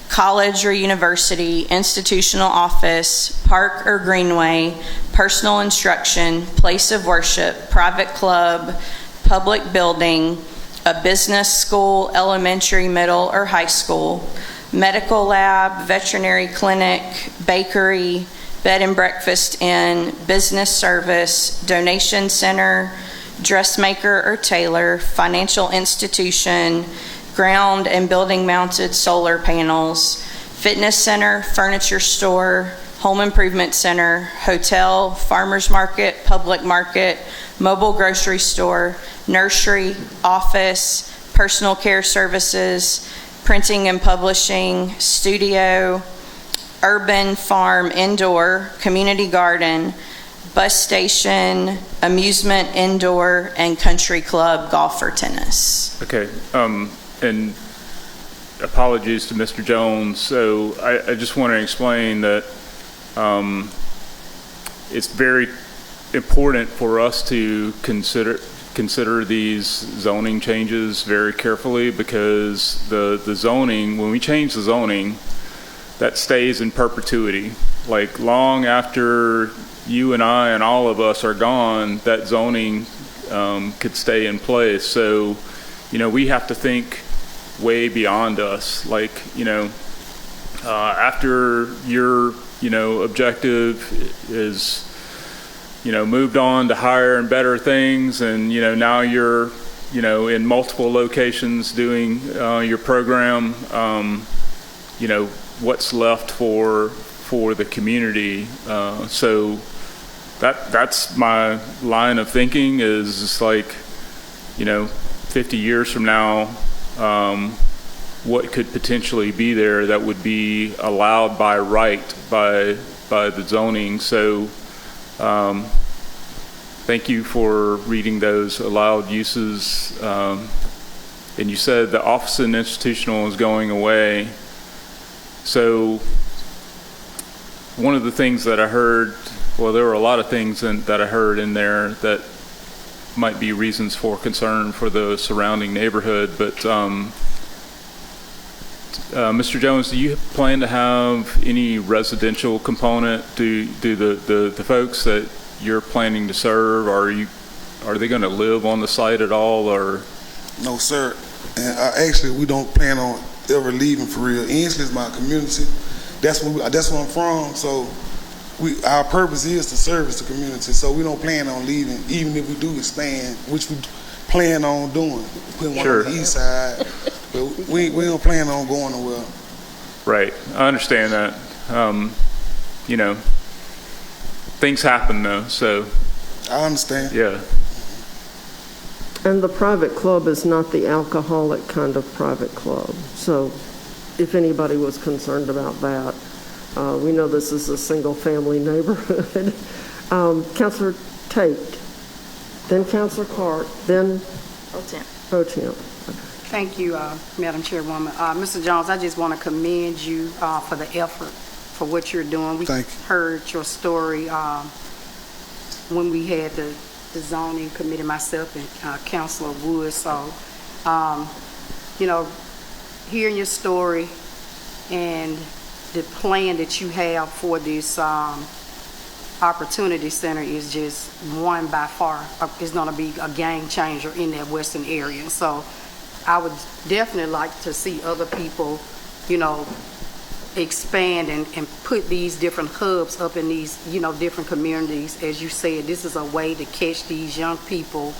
college or university, institutional office, park or greenway, personal instruction, place of worship, private club, public building, a business school, elementary, middle, or high school, medical lab, veterinary clinic, bakery, bed and breakfast inn, business service, donation center, dressmaker or tailor, financial institution, ground and building mounted solar panels, fitness center, furniture store, home improvement center, hotel, farmer's market, public market, mobile grocery store, nursery, office, personal care services, printing and publishing, studio, urban farm indoor, community garden, bus station, amusement, indoor, and country club, golf or tennis. Okay, and apologies to Mr. Jones. So I just want to explain that it's very important for us to consider these zoning changes very carefully, because the zoning, when we change the zoning, that stays in perpetuity. Like long after you and I and all of us are gone, that zoning could stay in place. So, we have to think way beyond us. Like, after your, objective is, moved on to higher and better things, and, now you're, in multiple locations doing your program, what's left for the community. So that's my line of thinking, is just like, 50 years from now, what could potentially be there that would be allowed by right by the zoning. So thank you for reading those allowed uses. And you said the office and institutional is going away. So one of the things that I heard, well, there were a lot of things that I heard in there that might be reasons for concern for the surrounding neighborhood, but Mr. Jones, do you plan to have any residential component? Do the folks that you're planning to serve, are they going to live on the site at all, or? No, sir. And actually, we don't plan on ever leaving for real. Ainsley is my community. That's where I'm from. So our purpose is to service the community. So we don't plan on leaving, even if we do expand, which we plan on doing, putting one on the east side. But we don't plan on going nowhere. Right. I understand that. Things happen though, so. I understand. Yeah. And the private club is not the alcoholic kind of private club. So if anybody was concerned about that, we know this is a single-family neighborhood. Councilor Tate, then Councilor Clark, then Potemp. Thank you, Madam Chairwoman. Mr. Jones, I just want to commend you for the effort for what you're doing. We heard your story when we had the zoning committee, myself and Councilor Wood. So, hearing your story and the plan that you have for this opportunity center is just one by far. It's going to be a game changer in that western area. So I would definitely like to see other people, expand and put these different hubs up in these, different communities. As you said, this is a way to catch these young people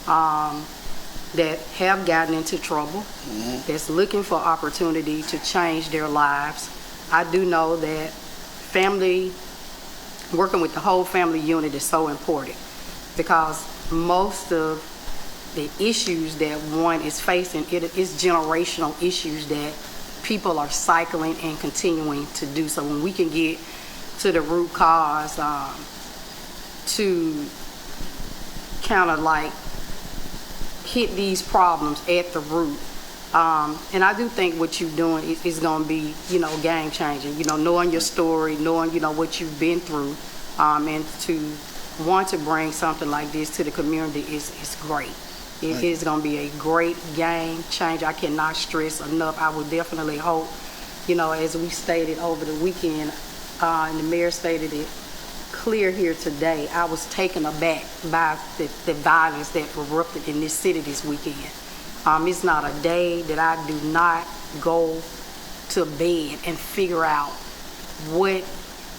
that have gotten into trouble, that's looking for opportunity to change their lives. I do know that working with the whole family unit is so important, because most of the issues that one is facing, it is generational issues that people are cycling and continuing to do. So when we can get to the root cause, to kind of like hit these problems at the root. And I do think what you're doing is going to be, game changing. Knowing your story, knowing, what you've been through, and to want to bring something like this to the community is great. It is going to be a great game changer. I cannot stress enough. I would definitely hope, as we stated over the weekend, and the mayor stated it clear here today, I was taken aback by the violence that erupted in this city this weekend. It's not a day that I do not go to bed and figure out what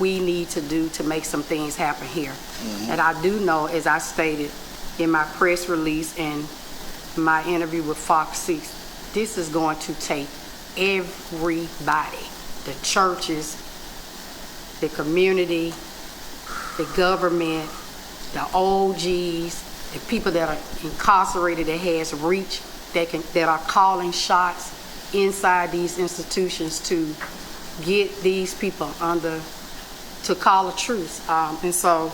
we need to do to make some things happen here. And I do know, as I stated in my press release and my interview with Fox 6, this is going to take everybody, the churches, the community, the government, the OGs, the people that are incarcerated that has reach, that are calling shots inside these institutions to get these people to call a truce. And so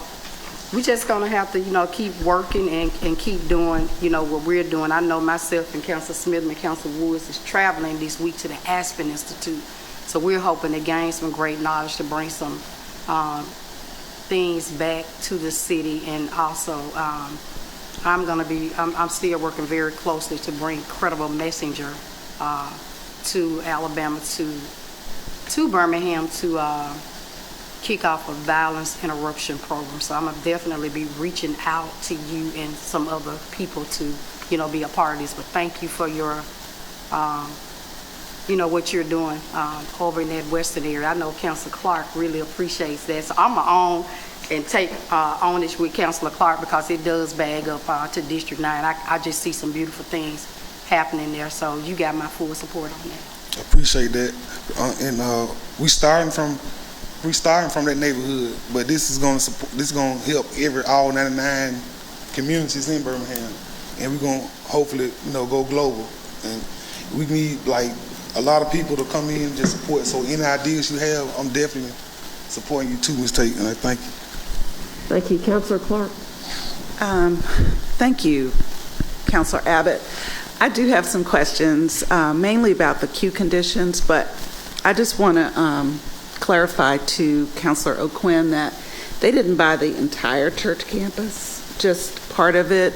we just gonna have to, keep working and keep doing, what we're doing. I know myself and Council Smith and Council Woods is traveling this week to the Aspen Institute. So we're hoping to gain some great knowledge to bring some things back to the city. And also, I'm still working very closely to bring Credible Messenger to Alabama, to Birmingham, to kick off a violence interruption program. So I'm gonna definitely be reaching out to you and some other people to, be a part of this. But thank you for your, what you're doing over in that western area. I know Councilor Clark really appreciates that. So I'm gonna own and take ownership with Councilor Clark, because it does bag up to District 9. I just see some beautiful things happening there. So you got my full support on that. Appreciate that. And we starting from that neighborhood, but this is going to help all 99 communities in Birmingham, and we're going to hopefully go global. And we need like a lot of people to come in and just support. So any ideas you have, I'm definitely supporting you too, Ms. Tate, and I thank you. Thank you, Councilor Clark. Thank you, Councilor Abbott. I do have some questions, mainly about the queue conditions, but I just want to clarify to Councilor O'Quinn that they didn't buy the entire church campus, just part of it.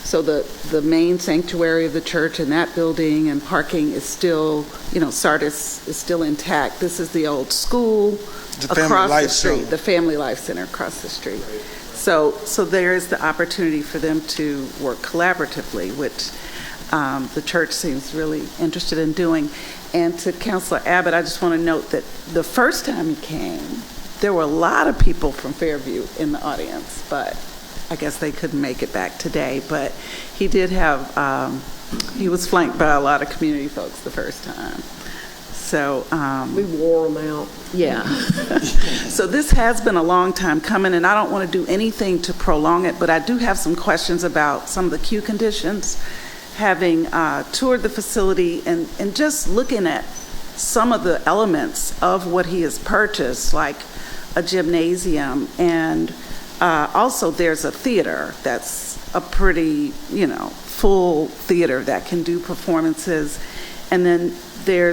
So the main sanctuary of the church and that building and parking is still, Sardis is still intact. This is the old school across the street, the Family Life Center across the street. So there is the opportunity for them to work collaboratively, which the church seems really interested in doing. And to Councilor Abbott, I just want to note that the first time he came, there were a lot of people from Fairview in the audience, but I guess they couldn't make it back today. But he did have, he was flanked by a lot of community folks the first time. So we wore them out. Yeah. So this has been a long time coming, and I don't want to do anything to prolong it, but I do have some questions about some of the queue conditions. Having toured the facility and just looking at some of the elements of what he has purchased, like a gymnasium, and also there's a theater that's a pretty, full theater that can do performances. And then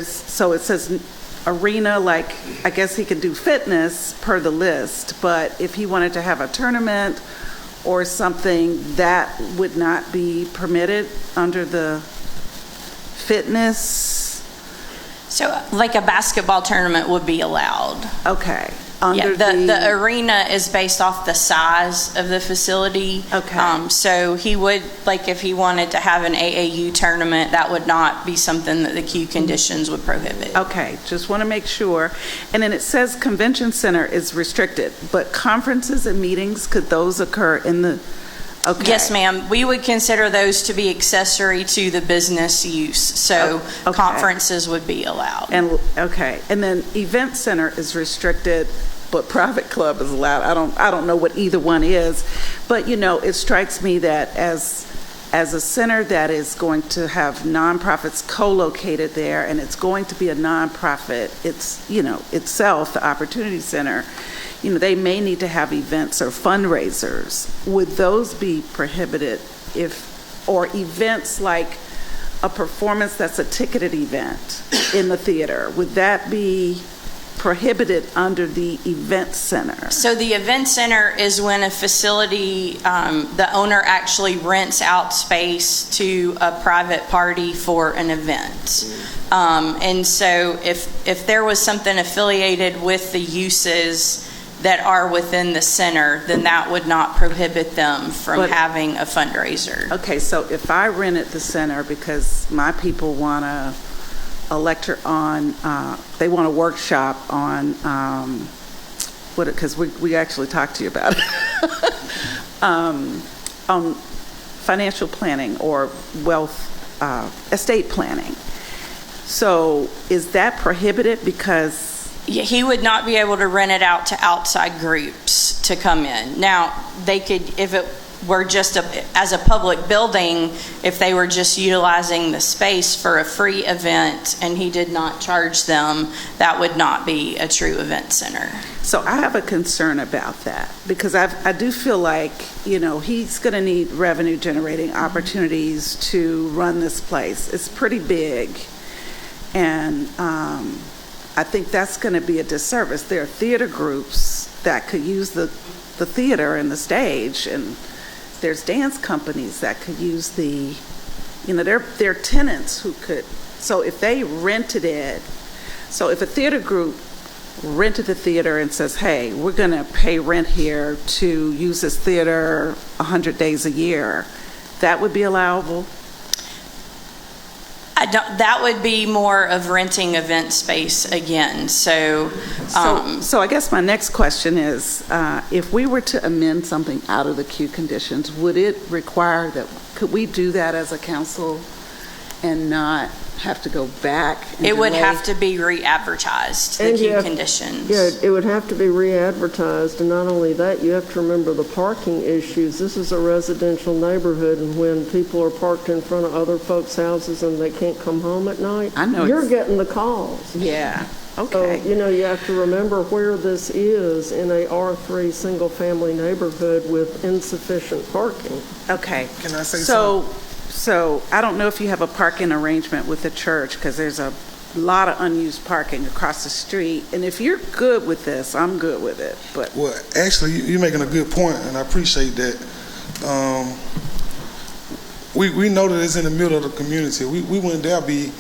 so it says arena, like I guess he can do fitness per the list, but if he wanted to have a tournament or something, that would not be permitted under the fitness? So like a basketball tournament would be allowed. Okay. The arena is based off the size of the facility. Okay. So he would, like if he wanted to have an AAU tournament, that would not be something that the queue conditions would prohibit. Okay, just want to make sure. And then it says convention center is restricted, but conferences and meetings, could those occur in the, okay. Yes, ma'am. We would consider those to be accessory to the business use. So okay. Conferences would be allowed. And okay. And then event center is restricted, but private club is allowed. I don't know what either one is, but it strikes me that as a center that is going to have nonprofits co-located there, and it's going to be a nonprofit, it's itself the Opportunity Center, they may need to have events or fundraisers. Would those be prohibited or events like a performance that's a ticketed event in the theater, would that be prohibited under the event center? So the event center is when a facility, the owner actually rents out space to a private party for an event. And so if there was something affiliated with the uses that are within the center, then that would not prohibit them from having a fundraiser. Okay, so if I rented the center because my people want to a lecture on, they want a workshop on, because we actually talked to you about it, on financial planning or wealth, estate planning. So is that prohibited? Because he would not be able to rent it out to outside groups to come in. Now, they could, if were just as a public building, if they were just utilizing the space for a free event and he did not charge them, that would not be a true event center. So I have a concern about that because I do feel like, he's going to need revenue generating opportunities to run this place. It's pretty big. And I think that's going to be a disservice. There are theater groups that could use the theater and the stage, and there's dance companies that could use there are tenants who could. So if they rented it, so if a theater group rented the theater and says, hey, we're going to pay rent here to use this theater 100 days a year, that would be allowable? That would be more of renting event space again. So I guess my next question is, if we were to amend something out of the queue conditions, would it require that, could we do that as a council and not have to go back? It would have to be re-advertised, the queue conditions. Yeah, it would have to be re-advertised, and not only that, you have to remember the parking issues. This is a residential neighborhood, and when people are parked in front of other folks' houses and they can't come home at night, you're getting the calls. Yeah. Okay. So, you have to remember where this is in a R3 single-family neighborhood with insufficient parking. Okay. Can I say something? So I don't know if you have a parking arrangement with the church, because there's a lot of unused parking across the street. And if you're good with this, I'm good with it. But well, actually, you're making a good point, and I appreciate that. We know that it's in the middle of the community. We wouldn't dare be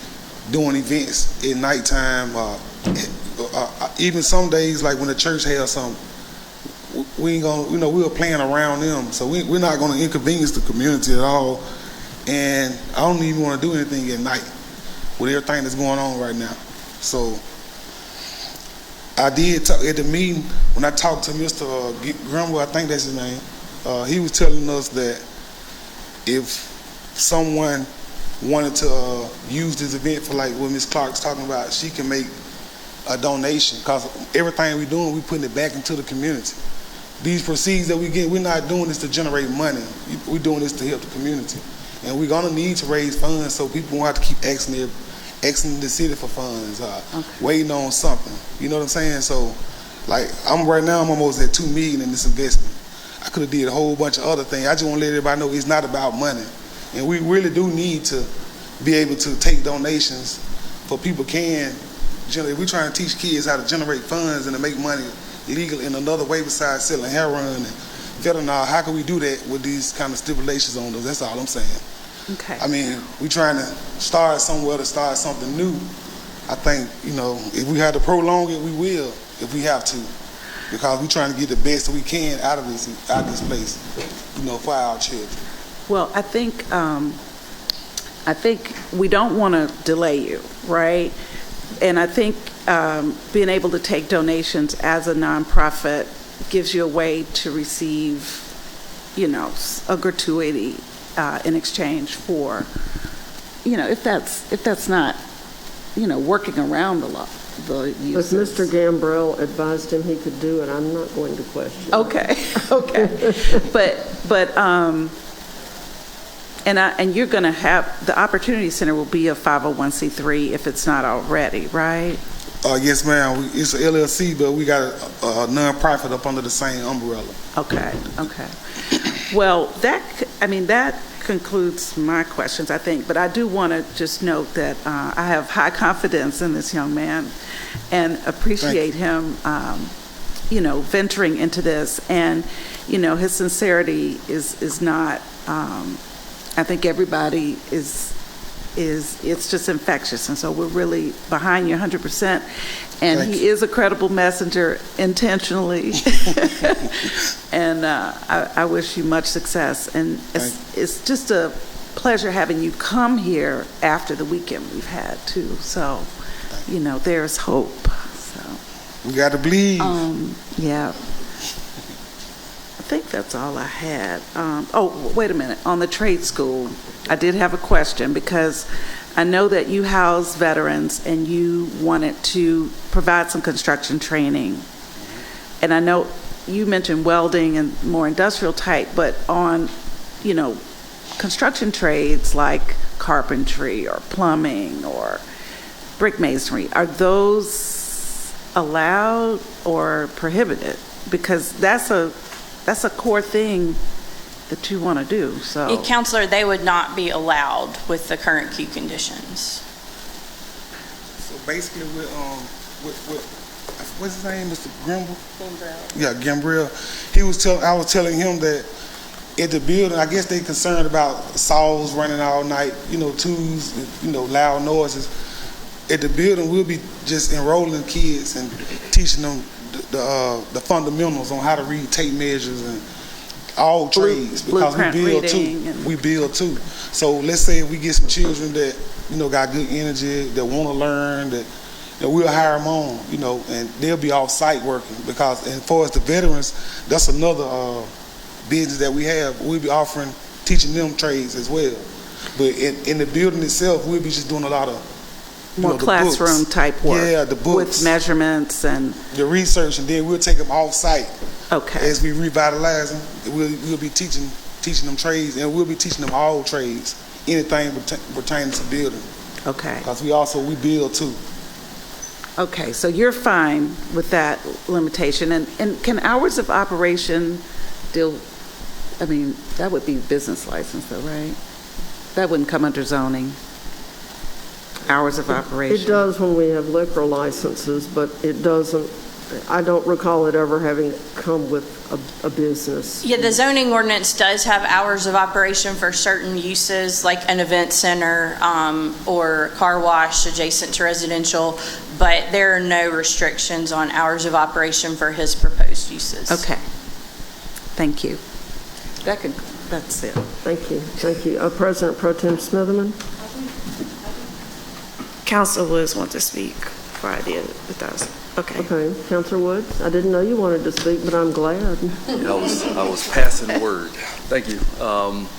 doing events at nighttime. Even some days, like when the church has something, we ain't gonna. We're playing around them, so we're not going to inconvenience the community at all. And I don't even want to do anything at night with everything that's going on right now. So I did talk at the meeting when I talked to Mr. Grimwell, I think that's his name. He was telling us that if someone wanted to use this event for like what Ms. Clark's talking about, she can make a donation, because everything we're doing, we're putting it back into the community. These proceeds that we get, we're not doing this to generate money. We're doing this to help the community. And we're going to need to raise funds, so people won't have to keep asking the city for funds, waiting on something. You know what I'm saying? So, like, right now I'm almost at $2 million in this investment. I could have did a whole bunch of other things. I just want to let everybody know it's not about money. And we really do need to be able to take donations for people can generate. We're trying to teach kids how to generate funds and to make money legal in another way besides selling heroin and fentanyl. How can we do that with these kind of stipulations on those? That's all I'm saying. Okay. I mean, we're trying to start somewhere to start something new. I think, if we have to prolong it, we will, if we have to, because we're trying to get the best that we can out of this place, for our children. Well, I think we don't want to delay you, right? And I think being able to take donations as a nonprofit gives you a way to receive, a gratuity in exchange for, if that's not, working around the uses. If Mr. Gambrell advised him he could do it, I'm not going to question. Okay. But and you're going to have the Opportunity Center will be a 501c3 if it's not already, right? Yes, ma'am. It's an LLC, but we got a nonprofit up under the same umbrella. Okay. Well, that concludes my questions, I think. But I do want to just note that I have high confidence in this young man and appreciate him, venturing into this. And, his sincerity is not, I think everybody it's just infectious. And so we're really behind you 100%. And he is a credible messenger intentionally. And I wish you much success. And it's just a pleasure having you come here after the weekend we've had, too. So, there's hope. So we got to believe. Yeah. I think that's all I had. Wait a minute. On the trade school, I did have a question because I know that you house veterans and you wanted to provide some construction training. And I know you mentioned welding and more industrial type, but on, construction trades like carpentry or plumbing or brick masonry, are those allowed or prohibited? Because that's a core thing that you want to do. So, Counselor, they would not be allowed with the current queue conditions. So basically, what's his name, Mr. Grimble? Yeah, Gambriel. I was telling him that at the building, I guess they concerned about saws running all night, tools, loud noises. At the building, we'll be just enrolling kids and teaching them the fundamentals on how to read tape measures and all trades, because we build too. So let's say if we get some children that got good energy, that want to learn, that we'll hire them on, and they'll be off site working, because as far as the veterans, that's another business that we have. We'll be teaching them trades as well. But in the building itself, we'll be just doing a lot of more classroom type work. Yeah, the books with measurements and the research, and then we'll take them off site. Okay. As we revitalize them, we'll be teaching them trades, and we'll be teaching them all trades, anything pertaining to building. Okay. Because we build too. Okay, so you're fine with that limitation, and can hours of operation that would be business license though, right? That wouldn't come under zoning. Hours of operation. It does when we have liquor licenses, but it doesn't. I don't recall it ever having come with a business. Yeah, the zoning ordinance does have hours of operation for certain uses, like an event center or car wash adjacent to residential, but there are no restrictions on hours of operation for his proposed uses. Okay. Thank you. That's it. Thank you. President Pro Tem Smitherman. Councilor Woods want to speak before I did with us. Okay. Councilor Woods, I didn't know you wanted to speak, but I'm glad. I was passing the word. Thank you.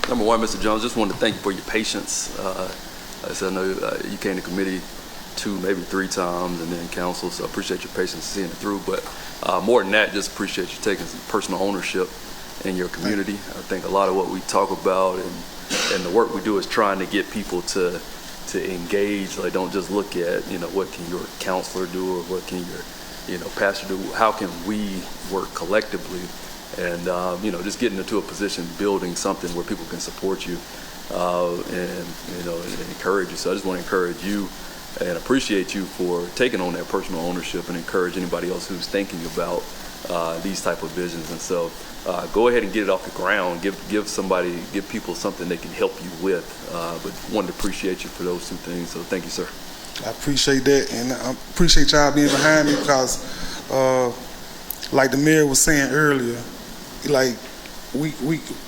Number one, Mr. Jones, just wanted to thank you for your patience. As I know you came to committee 2, maybe 3 times, and then council, so I appreciate your patience seeing it through. But more than that, just appreciate you taking some personal ownership in your community. I think a lot of what we talk about and the work we do is trying to get people to engage. Like, don't just look at what can your counselor do or what can your pastor do. How can we work collectively and just getting into a position, building something where people can support you and encourage you. So I just want to encourage you and appreciate you for taking on that personal ownership, and encourage anybody else who's thinking about these type of visions. And so go ahead and get it off the ground. Give people something they can help you with. But wanted to appreciate you for those 2 things. So thank you, sir. I appreciate that, and I appreciate y'all being behind me, because like the mayor was saying earlier, like we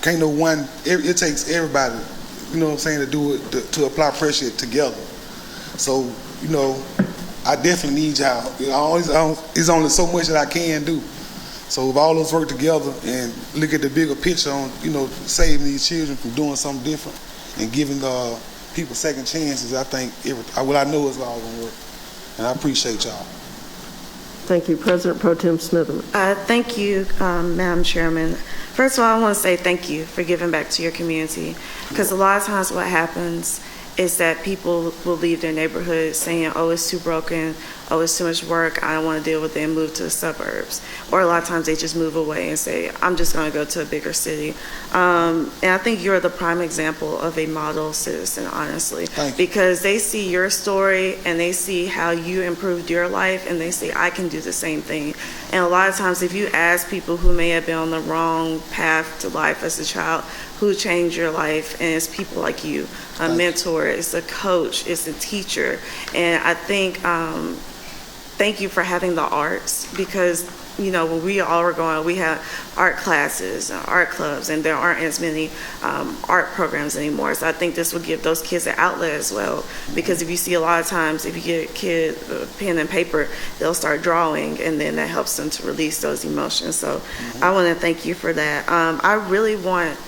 can't know one. It takes everybody, to do it, to apply pressure together. So I definitely need y'all. It's only so much that I can do. So if all of us work together and look at the bigger picture on, saving these children from doing something different and giving people second chances, I think I know it's all going to work. And I appreciate y'all. Thank you. President Pro Tem Smitherman. Thank you, Madam Chairman. First of all, I want to say thank you for giving back to your community, because a lot of times what happens is that people will leave their neighborhood saying, oh, it's too broken, oh, it's too much work, I don't want to deal with it, and move to the suburbs. Or a lot of times they just move away and say, I'm just going to go to a bigger city. And I think you're the prime example of a model citizen, honestly, because they see your story and they see how you improved your life, and they say, I can do the same thing. And a lot of times if you ask people who may have been on the wrong path to life as a child, who changed your life, and it's people like you, a mentor, it's a coach, it's a teacher. And I think, thank you for having the arts, because when we all were going, we had art classes and art clubs, and there aren't as many art programs anymore. So I think this would give those kids an outlet as well, because if you see a lot of times, if you get a kid a pen and paper, they'll start drawing, and then that helps them to release those emotions. So I want to thank you for that. I really want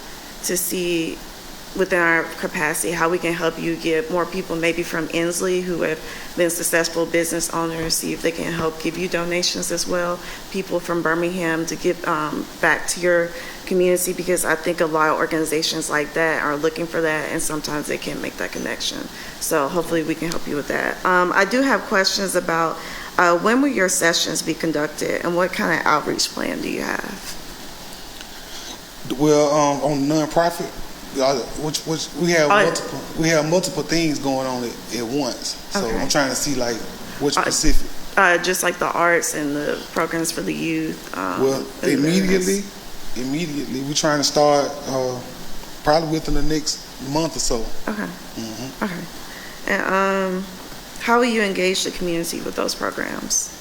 to see within our capacity, how we can help you get more people, maybe from Inslee, who have been successful business owners, see if they can help give you donations as well. People from Birmingham to give back to your community, because I think a lot of organizations like that are looking for that, and sometimes they can't make that connection. So hopefully we can help you with that. I do have questions about when will your sessions be conducted, and what kind of outreach plan do you have? Well, on nonprofit, which we have multiple things going on at once. So Okay. I'm trying to see like which specific. Just like the arts and the programs for the youth. Well, immediately, we're trying to start probably within the next month or so. Okay. Okay. And how will you engage the community with those programs?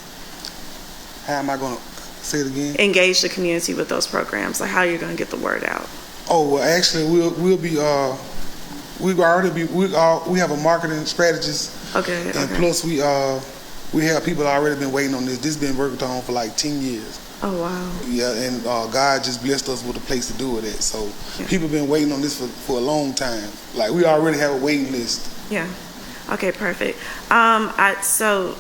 How am I going to say it again? Engage the community with those programs. Like how you're going to get the word out? Oh well, actually, we'll be we have a marketing strategist. Okay. And plus we have people that already been waiting on this. This has been worked on for like 10 years. Oh wow. Yeah, and God just blessed us with a place to do it at. So people been waiting on this for a long time. Like we already have a waiting list. Yeah. Okay, perfect. So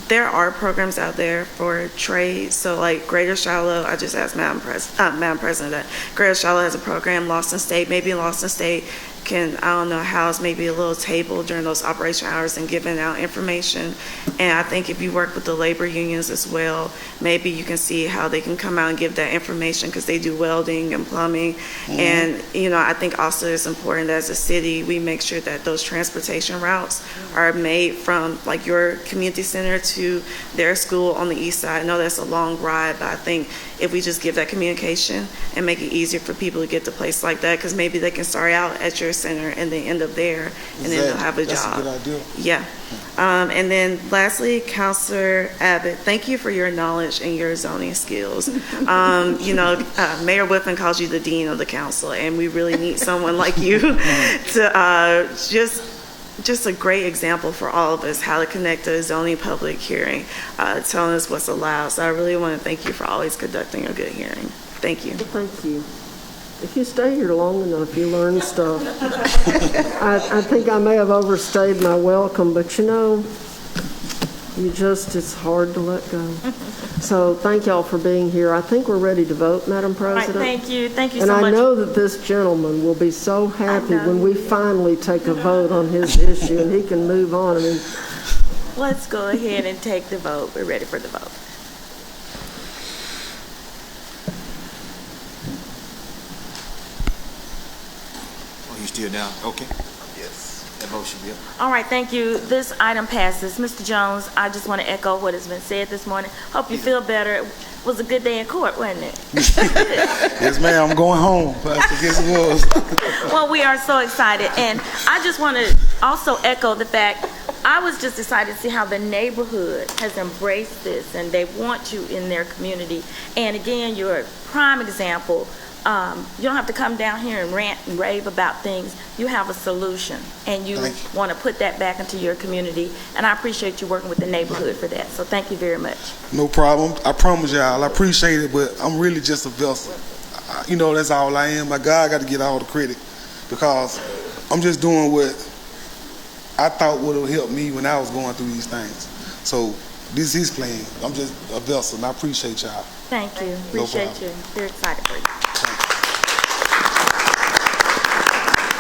there are programs out there for trades. So like Greater Shiloh, I just asked Madam President that Greater Shiloh has a program. Lawson State, maybe Lawson State can, I don't know, house maybe a little table during those operation hours and giving out information. And I think if you work with the labor unions as well, maybe you can see how they can come out and give that information, because they do welding and plumbing. And, you know, I think also it's important that as a city, we make sure that those transportation routes are made from like your community center to their school on the east side. I know that's a long ride, but I think if we just give that communication and make it easier for people to get to places like that, because maybe they can start out at your center and then end up there, and then they'll have a job. That's a good idea. Yeah. And then lastly, Councilor Abbott, thank you for your knowledge and your zoning skills. You know, Mayor Whiffen calls you the dean of the council, and we really need someone like you to just a great example for all of us how to connect to a zoning public hearing, telling us what's allowed. So I really want to thank you for always conducting a good hearing. Thank you. Thank you. If you stay here long enough, you learn stuff. I think I may have overstayed my welcome, but you know, it's hard to let go. So thank y'all for being here. I think we're ready to vote, Madam President. All right, thank you. Thank you and so much. And I know that this gentleman will be so happy when we finally take a vote on his issue and he can move on. I mean, let's go ahead and take the vote. We're ready for the vote. You still down? Okay. Yes. That motion be up. All right, thank you. This item passes. Mr. Jones, I just want to echo what has been said this morning. Hope you feel better. It was a good day in court, wasn't it? Yes, ma'am. I'm going home. Yes, it was. Well, we are so excited. And I just want to also echo the fact, I was just excited to see how the neighborhood has embraced this, and they want you in their community. And again, you're a prime example. You don't have to come down here and rant and rave about things. You have a solution, and you want to put that back into your community. And I appreciate you working with the neighborhood for that. So thank you very much. No problem. I promise y'all, I appreciate it, but I'm really just a vessel. You know, that's all I am. My God got to get all the credit, because I'm just doing what I thought would have helped me when I was going through these things. So this is His plan. I'm just a vessel, and I appreciate y'all. Thank you. Appreciate you. We're excited for you.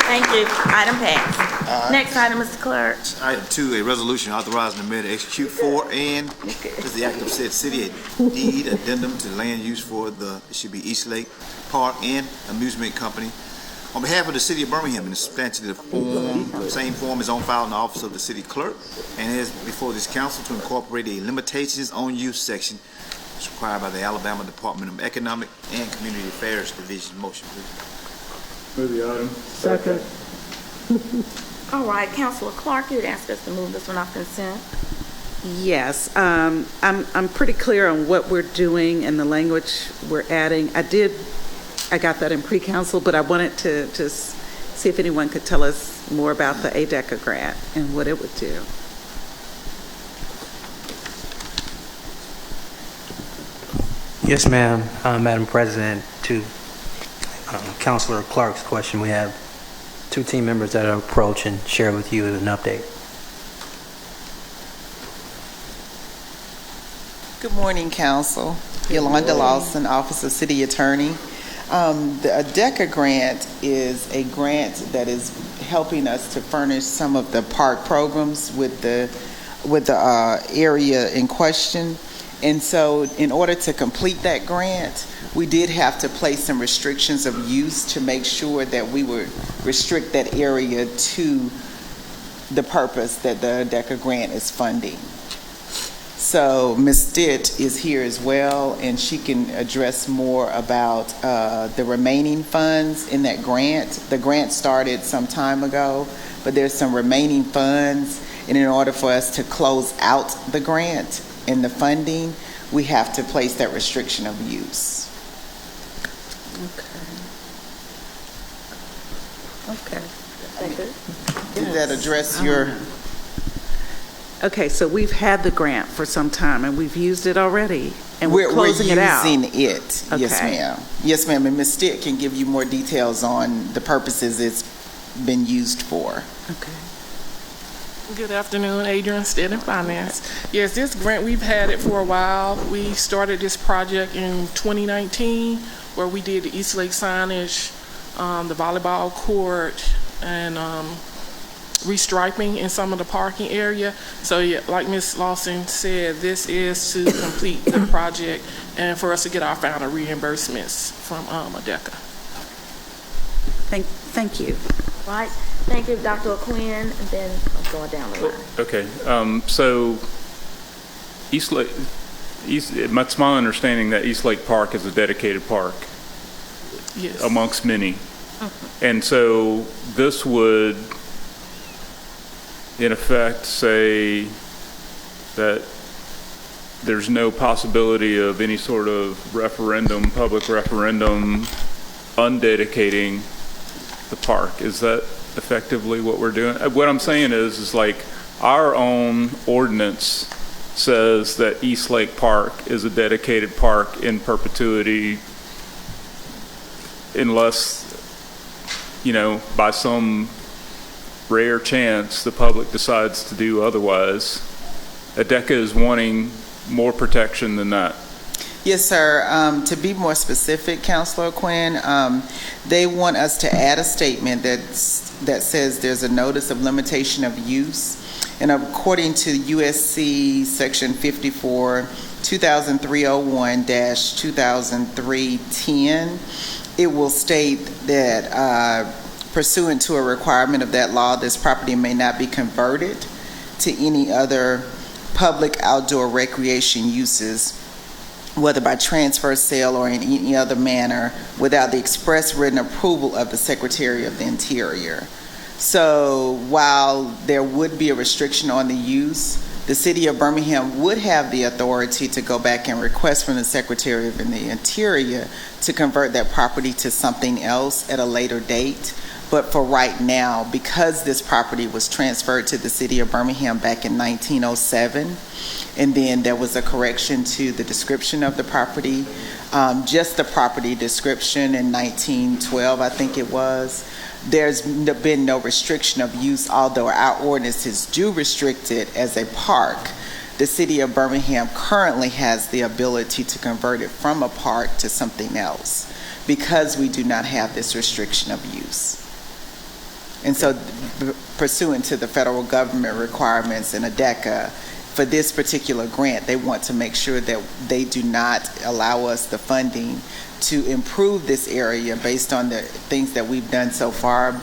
Thank you. Item passed. Next item, Mr. Clerk. Item 2, a resolution authorizing the mayor to execute for and is the act of said city a deed addendum to land use for it should be East Lake Park and Amusement Company. On behalf of the city of Birmingham, in the substantive form, the same form is on file in the office of the city clerk and is before this council to incorporate a limitations on use section as required by the Alabama Department of Economic and Community Affairs Division. Motion, please. Move the item. Second. All right, Councilor Clark, you had asked us to move this one off consent. Yes, I'm pretty clear on what we're doing and the language we're adding. I got that in pre-council, but I wanted to just see if anyone could tell us more about the ADECA grant and what it would do. Yes, ma'am. Madam President, to Councilor Clark's question, we have two team members that will approach and share with you an update. Good morning, Council. Yolanda Lawson, Office of City Attorney. The ADECA grant is a grant that is helping us to furnish some of the park programs with the area in question. And so in order to complete that grant, we did have to place some restrictions of use to make sure that we would restrict that area to the purpose that the ADECA grant is funding. So Ms. Stitt is here as well, and she can address more about the remaining funds in that grant. The grant started some time ago, but there's some remaining funds, and in order for us to close out the grant and the funding, we have to place that restriction of use. Okay. Did that address your... Okay, so we've had the grant for some time, and we've used it already, and we're closing it out. We're using it, Okay. yes ma'am. Yes ma'am, and Ms. Stitt can give you more details on the purposes it's been used for. Okay. Good afternoon, Adrian Stitt in Finance. Yes, this grant, we've had it for a while. We started this project in 2019, where we did the East Lake signage, the volleyball court, and restriping in some of the parking area. So yeah, like Ms. Lawson said, this is to complete the project and for us to get our final reimbursements from ADECA. Thank you. Right. Thank you, Dr. O'Quinn, and then I'm going down the line. Okay. So East Lake, it's my understanding that East Lake Park is a dedicated park. Yes. Amongst many. And so this would, in effect, say that there's no possibility of any sort of referendum, public referendum, undedicating the park. Is that effectively what we're doing? What I'm saying is like our own ordinance says that East Lake Park is a dedicated park in perpetuity unless, you know, by some rare chance the public decides to do otherwise. ADECA is wanting more protection than that. Yes, sir. To be more specific, Councilor Quinn, they want us to add a statement that says there's a notice of limitation of use. And according to USC Section 54, 2301-2003-10, it will state that pursuant to a requirement of that law, this property may not be converted to any other public outdoor recreation uses, whether by transfer, sale, or in any other manner, without the express written approval of the Secretary of the Interior. So while there would be a restriction on the use, the City of Birmingham would have the authority to go back and request from the Secretary of the Interior to convert that property to something else at a later date. But for right now, because this property was transferred to the City of Birmingham back in 1907, and then there was a correction to the description of the property, just the property description in 1912, I think it was, there's been no restriction of use, although our ordinances do restrict it as a park. The City of Birmingham currently has the ability to convert it from a park to something else because we do not have this restriction of use. And so pursuant to the federal government requirements in ADECA, for this particular grant, they want to make sure that they do not allow us the funding to improve this area based on the things that we've done so far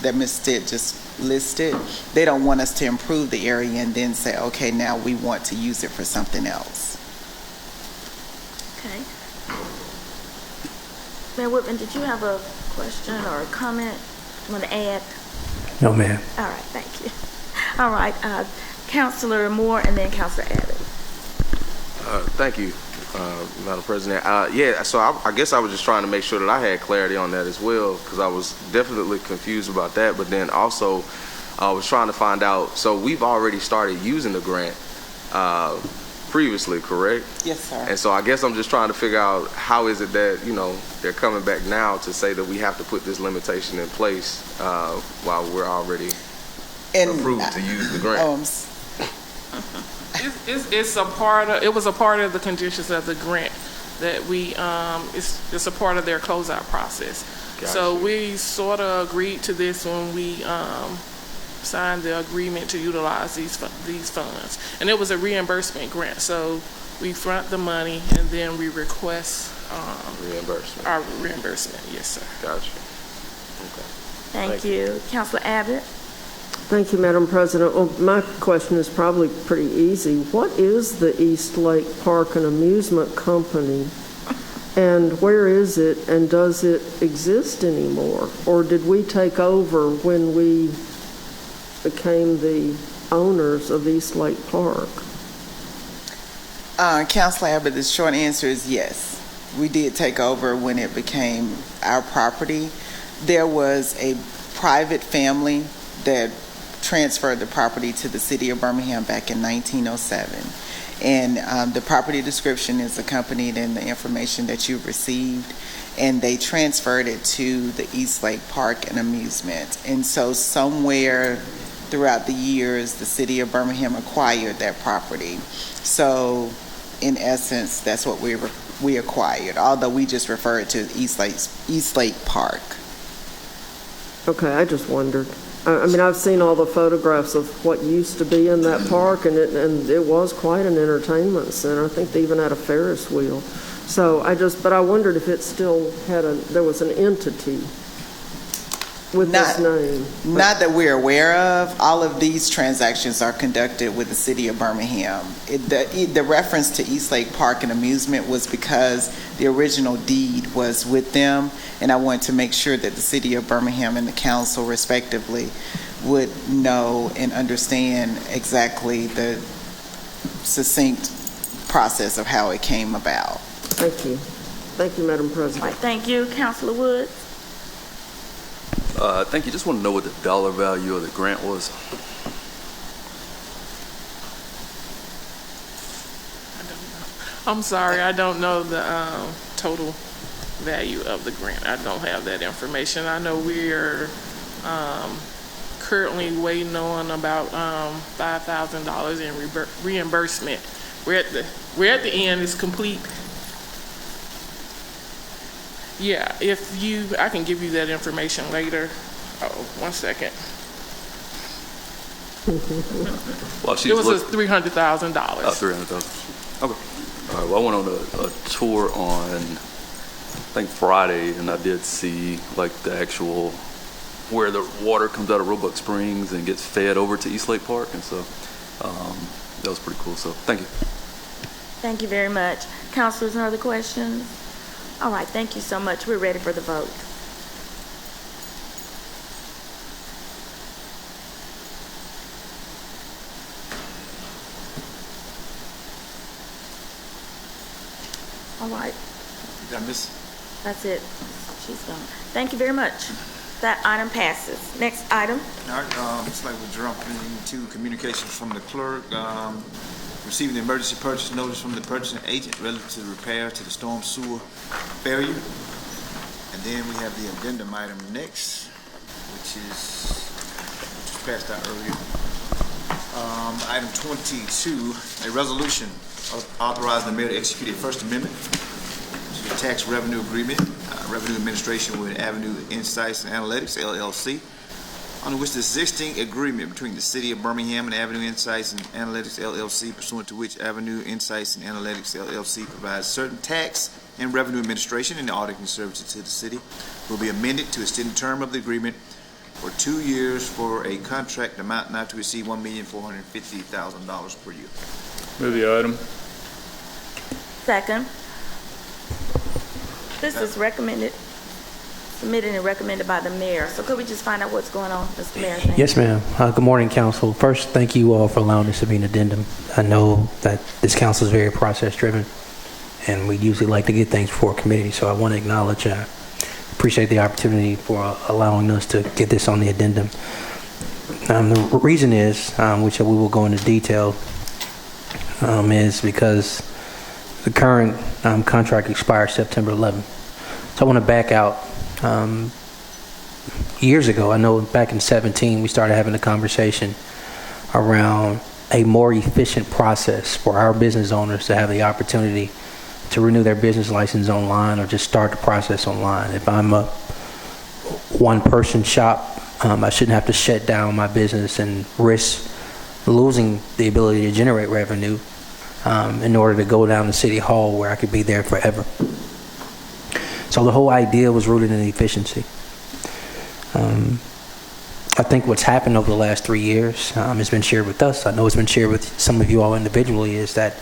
that Ms. Stitt just listed. They don't want us to improve the area and then say, okay, now we want to use it for something else. Okay. Mayor Whitman, did you have a question or a comment you want to add? No, ma'am. All right, thank you. All right, Councilor Moore and then Councilor Abbott. Thank you, Madam President. So I guess I was just trying to make sure that I had clarity on that as well, because I was definitely confused about that. But then also, I was trying to find out. So we've already started using the grant previously, correct? Yes, sir. And so I guess I'm just trying to figure out how is it that, they're coming back now to say that we have to put this limitation in place while we're already approved to use the grant? It was a part of the conditions of the grant that we, it's a part of their closeout process. Gotcha. So we sort of agreed to this when we signed the agreement to utilize these funds. And it was a reimbursement grant, so we front the money and then we request reimbursement. Our reimbursement, yes, sir. Gotcha. Okay. Thank you. Councilor Abbott? Thank you, Madam President. Well, my question is probably pretty easy. What is the East Lake Park and Amusement Company, and where is it, and does it exist anymore? Or did we take over when we became the owners of East Lake Park? Councilor Abbott, the short answer is yes. We did take over when it became our property. There was a private family that transferred the property to the city of Birmingham back in 1907. And the property description is accompanied in the information that you've received. And they transferred it to the East Lake Park and Amusement. And so somewhere throughout the years, the city of Birmingham acquired that property. So in essence, that's what we acquired, although we just refer it to East Lake Park. Okay, I just wondered. I mean, I've seen all the photographs of what used to be in that park, and it was quite an entertainment center. I think they even had a Ferris wheel. So but I wondered if it still there was an entity with this name. Not that we're aware of. All of these transactions are conducted with the city of Birmingham. The reference to East Lake Park and Amusement was because the original deed was with them, and I wanted to make sure that the city of Birmingham and the council, respectively, would know and understand exactly the succinct process of how it came about. Thank you. Thank you, Madam President. All right, thank you. Councilor Woods? Thank you. Just want to know what the dollar value of the grant was. I'm sorry, I don't know the total value of the grant. I don't have that information. I know we're currently waiting on about $5,000 in reimbursement. We're at the end. It's complete. Yeah, I can give you that information later. Oh, 1 second. It was $300,000. Oh, $300,000. Okay. All right. Well, I went on a tour on, I think, Friday, and I did see like the actual where the water comes out of Roebuck Springs and gets fed over to East Lake Park, and so that was pretty cool. So thank you. Thank you very much. Councilors, no other questions? All right, thank you so much. We're ready for the vote. All right. Did I miss? That's it. She's gone. Thank you very much. That item passes. Next item. All right, looks like we're jumping into communications from the clerk. Receiving the emergency purchase notice from the purchasing agent relative to the repair to the storm sewer failure. And then we have the addendum item next, which is passed out earlier. Item 22, a resolution authorizing the mayor to execute a First Amendment to the tax revenue agreement, revenue administration with Avenue Insights and Analytics, LLC, under which the existing agreement between the City of Birmingham and Avenue Insights and Analytics, LLC, pursuant to which Avenue Insights and Analytics, LLC provides certain tax and revenue administration and auditing services to the city, will be amended to extend the term of the agreement for 2 years for a contract amount not to exceed $1,450,000 per year. Move the item. Second. This is submitted and recommended by the mayor. So could we just find out what's going on, Mr. Mayor? Yes, ma'am. Good morning, council. First, thank you all for allowing this to be an addendum. I know that this council is very process-driven, and we usually like to get things before a committee, so I want to acknowledge appreciate the opportunity for allowing us to get this on the addendum. The reason is, which we will go into detail, is because the current contract expires September 11th. So I want to back out. Years ago, I know back in 2017, we started having a conversation around a more efficient process for our business owners to have the opportunity to renew their business license online or just start the process online. If I'm a one-person shop, I shouldn't have to shut down my business and risk losing the ability to generate revenue in order to go down to City Hall where I could be there forever. So the whole idea was rooted in efficiency. I think what's happened over the last 3 years has been shared with us. I know it's been shared with some of you all individually, is that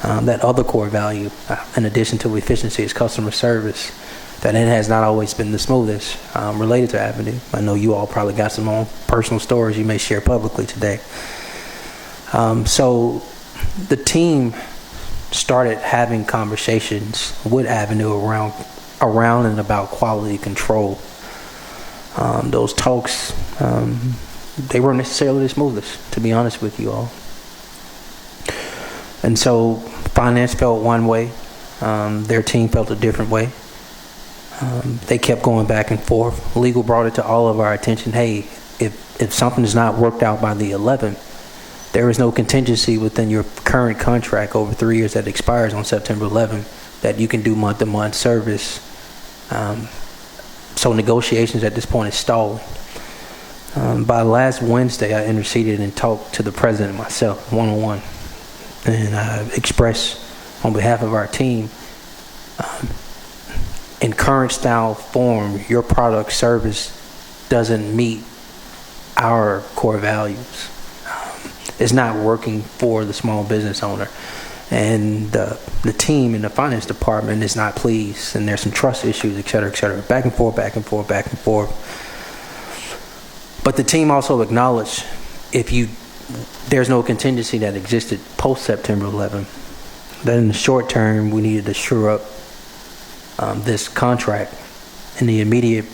that other core value, in addition to efficiency, is customer service. That it has not always been the smoothest related to Avenue. I know you all probably got some own personal stories you may share publicly today. So the team started having conversations with Avenue around and about quality control. Those talks, they weren't necessarily the smoothest, to be honest with you all. And so finance felt one way, their team felt a different way. They kept going back and forth. Legal brought it to all of our attention. Hey, if something is not worked out by the 11th, there is no contingency within your current contract over 3 years that expires on September 11th that you can do month-to-month service. So negotiations at this point is stalled. By last Wednesday, I interceded and talked to the president myself, one-on-one, and I expressed on behalf of our team, in current style form, your product service doesn't meet our core values. It's not working for the small business owner. And the team in the finance department is not pleased, and there's some trust issues, et cetera, back and forth, back and forth, back and forth. But the team also acknowledged there's no contingency that existed post September 11th, that in the short term we needed to shore up this contract, in the immediate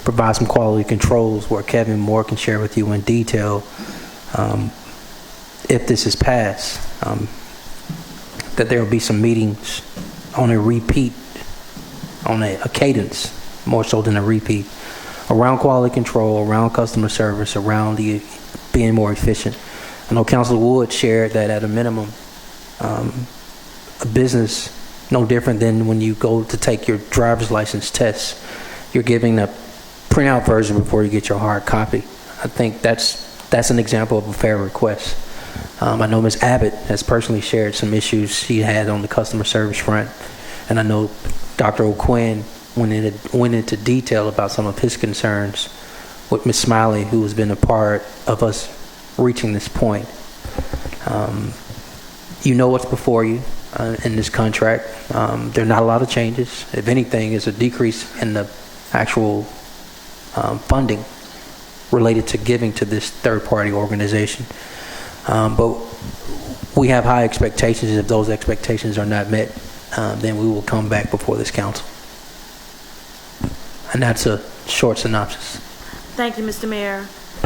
provide some quality controls where Kevin Moore can share with you in detail if this is passed. That there will be some meetings on a repeat, on a cadence, more so than a repeat, around quality control, around customer service, around being more efficient. I know Councilor Wood shared that at a minimum, a business no different than when you go to take your driver's license test, you're giving a printout version before you get your hard copy. I think that's an example of a fair request. I know Ms. Abbott has personally shared some issues she had on the customer service front, and I know Dr. O'Quinn went into detail about some of his concerns with Ms. Smiley, who has been a part of us reaching this point. You know what's before you in this contract. There are not a lot of changes. If anything, it's a decrease in the actual funding related to giving to this third-party organization. But we have high expectations. If those expectations are not met, then we will come back before this council. And that's a short synopsis. Thank you, Mr. Mayor.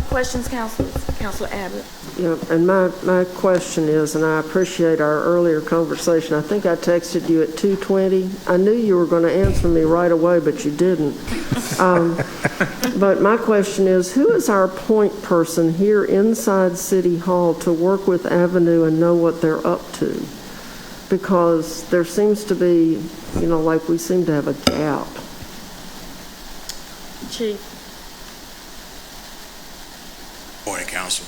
Questions, councilors? Councilor Abbott. Yeah, and my question is, and I appreciate our earlier conversation. I think I texted you at 2:20. I knew you were going to answer me right away, but you didn't. But my question is, who is our point person here inside City Hall to work with Avenue and know what they're up to? Because there seems to be, like we seem to have a gap. Chief. Morning, Council.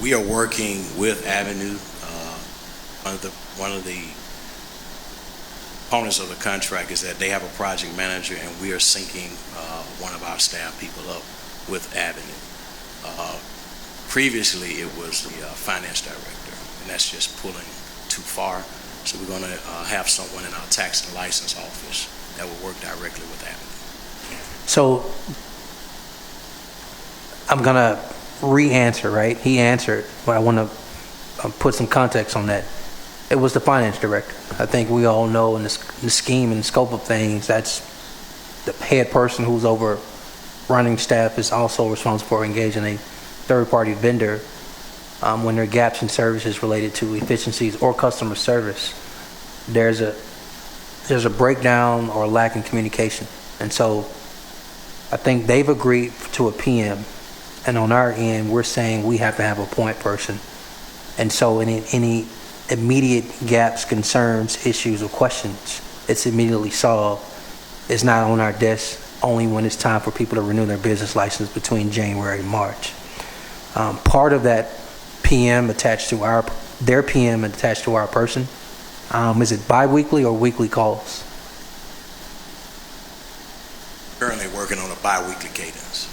We are working with Avenue. One of the components of the contract is that they have a project manager, and we are syncing one of our staff people up with Avenue. Previously, it was the finance director, and that's just pulling too far. So we're going to have someone in our tax and license office that will work directly with Avenue. So I'm going to re-answer, right? He answered, but I want to put some context on that. It was the finance director. I think we all know in the scheme and scope of things, that's the head person who's over running staff is also responsible for engaging a third-party vendor when there are gaps in services related to efficiencies or customer service, there's a breakdown or lack in communication. And so I think they've agreed to a PM, and on our end, we're saying we have to have a point person. And so any immediate gaps, concerns, issues, or questions, it's immediately solved. It's not on our desk only when it's time for people to renew their business license between January and March. Part of that PM attached to their PM attached to our person, is it bi-weekly or weekly calls? Currently working on a bi-weekly cadence.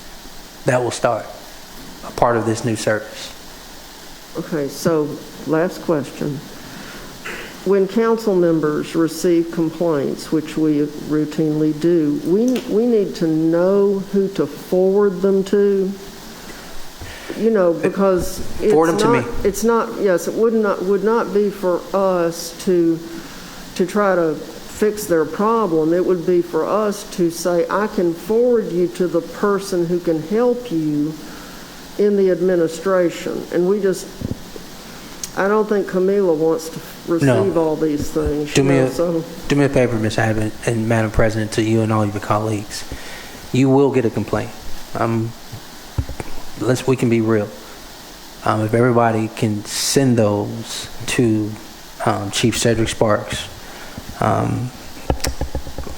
That will start a part of this new service. Okay, so last question. When council members receive complaints, which we routinely do, we need to know who to forward them to. You know, because Forward them to me. It's not. Yes, it would not be for us to try to fix their problem. It would be for us to say, I can forward you to the person who can help you in the administration. And I don't think Camila wants to receive all these things. Do me a favor, Ms. Abbott and Madam President, to you and all of your colleagues. You will get a complaint. We can be real. If everybody can send those to Chief Cedric Sparks,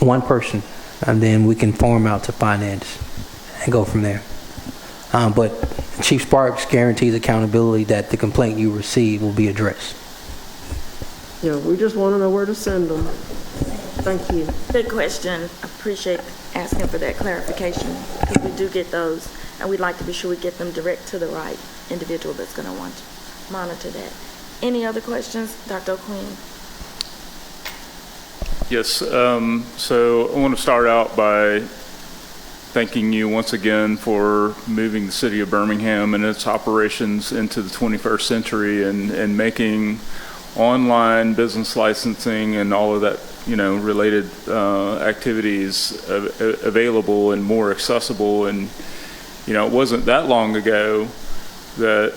one person, and then we can form out to finance and go from there. But Chief Sparks guarantees accountability that the complaint you receive will be addressed. Yeah, we just want to know where to send them. Thank you. Good question. I appreciate asking for that clarification, because we do get those, and we'd like to be sure we get them direct to the right individual that's going to want to monitor that. Any other questions, Dr. O'Quinn? Yes, so I want to start out by thanking you once again for moving the city of Birmingham and its operations into the 21st century and making online business licensing and all of that, related activities available and more accessible. And, it wasn't that long ago that,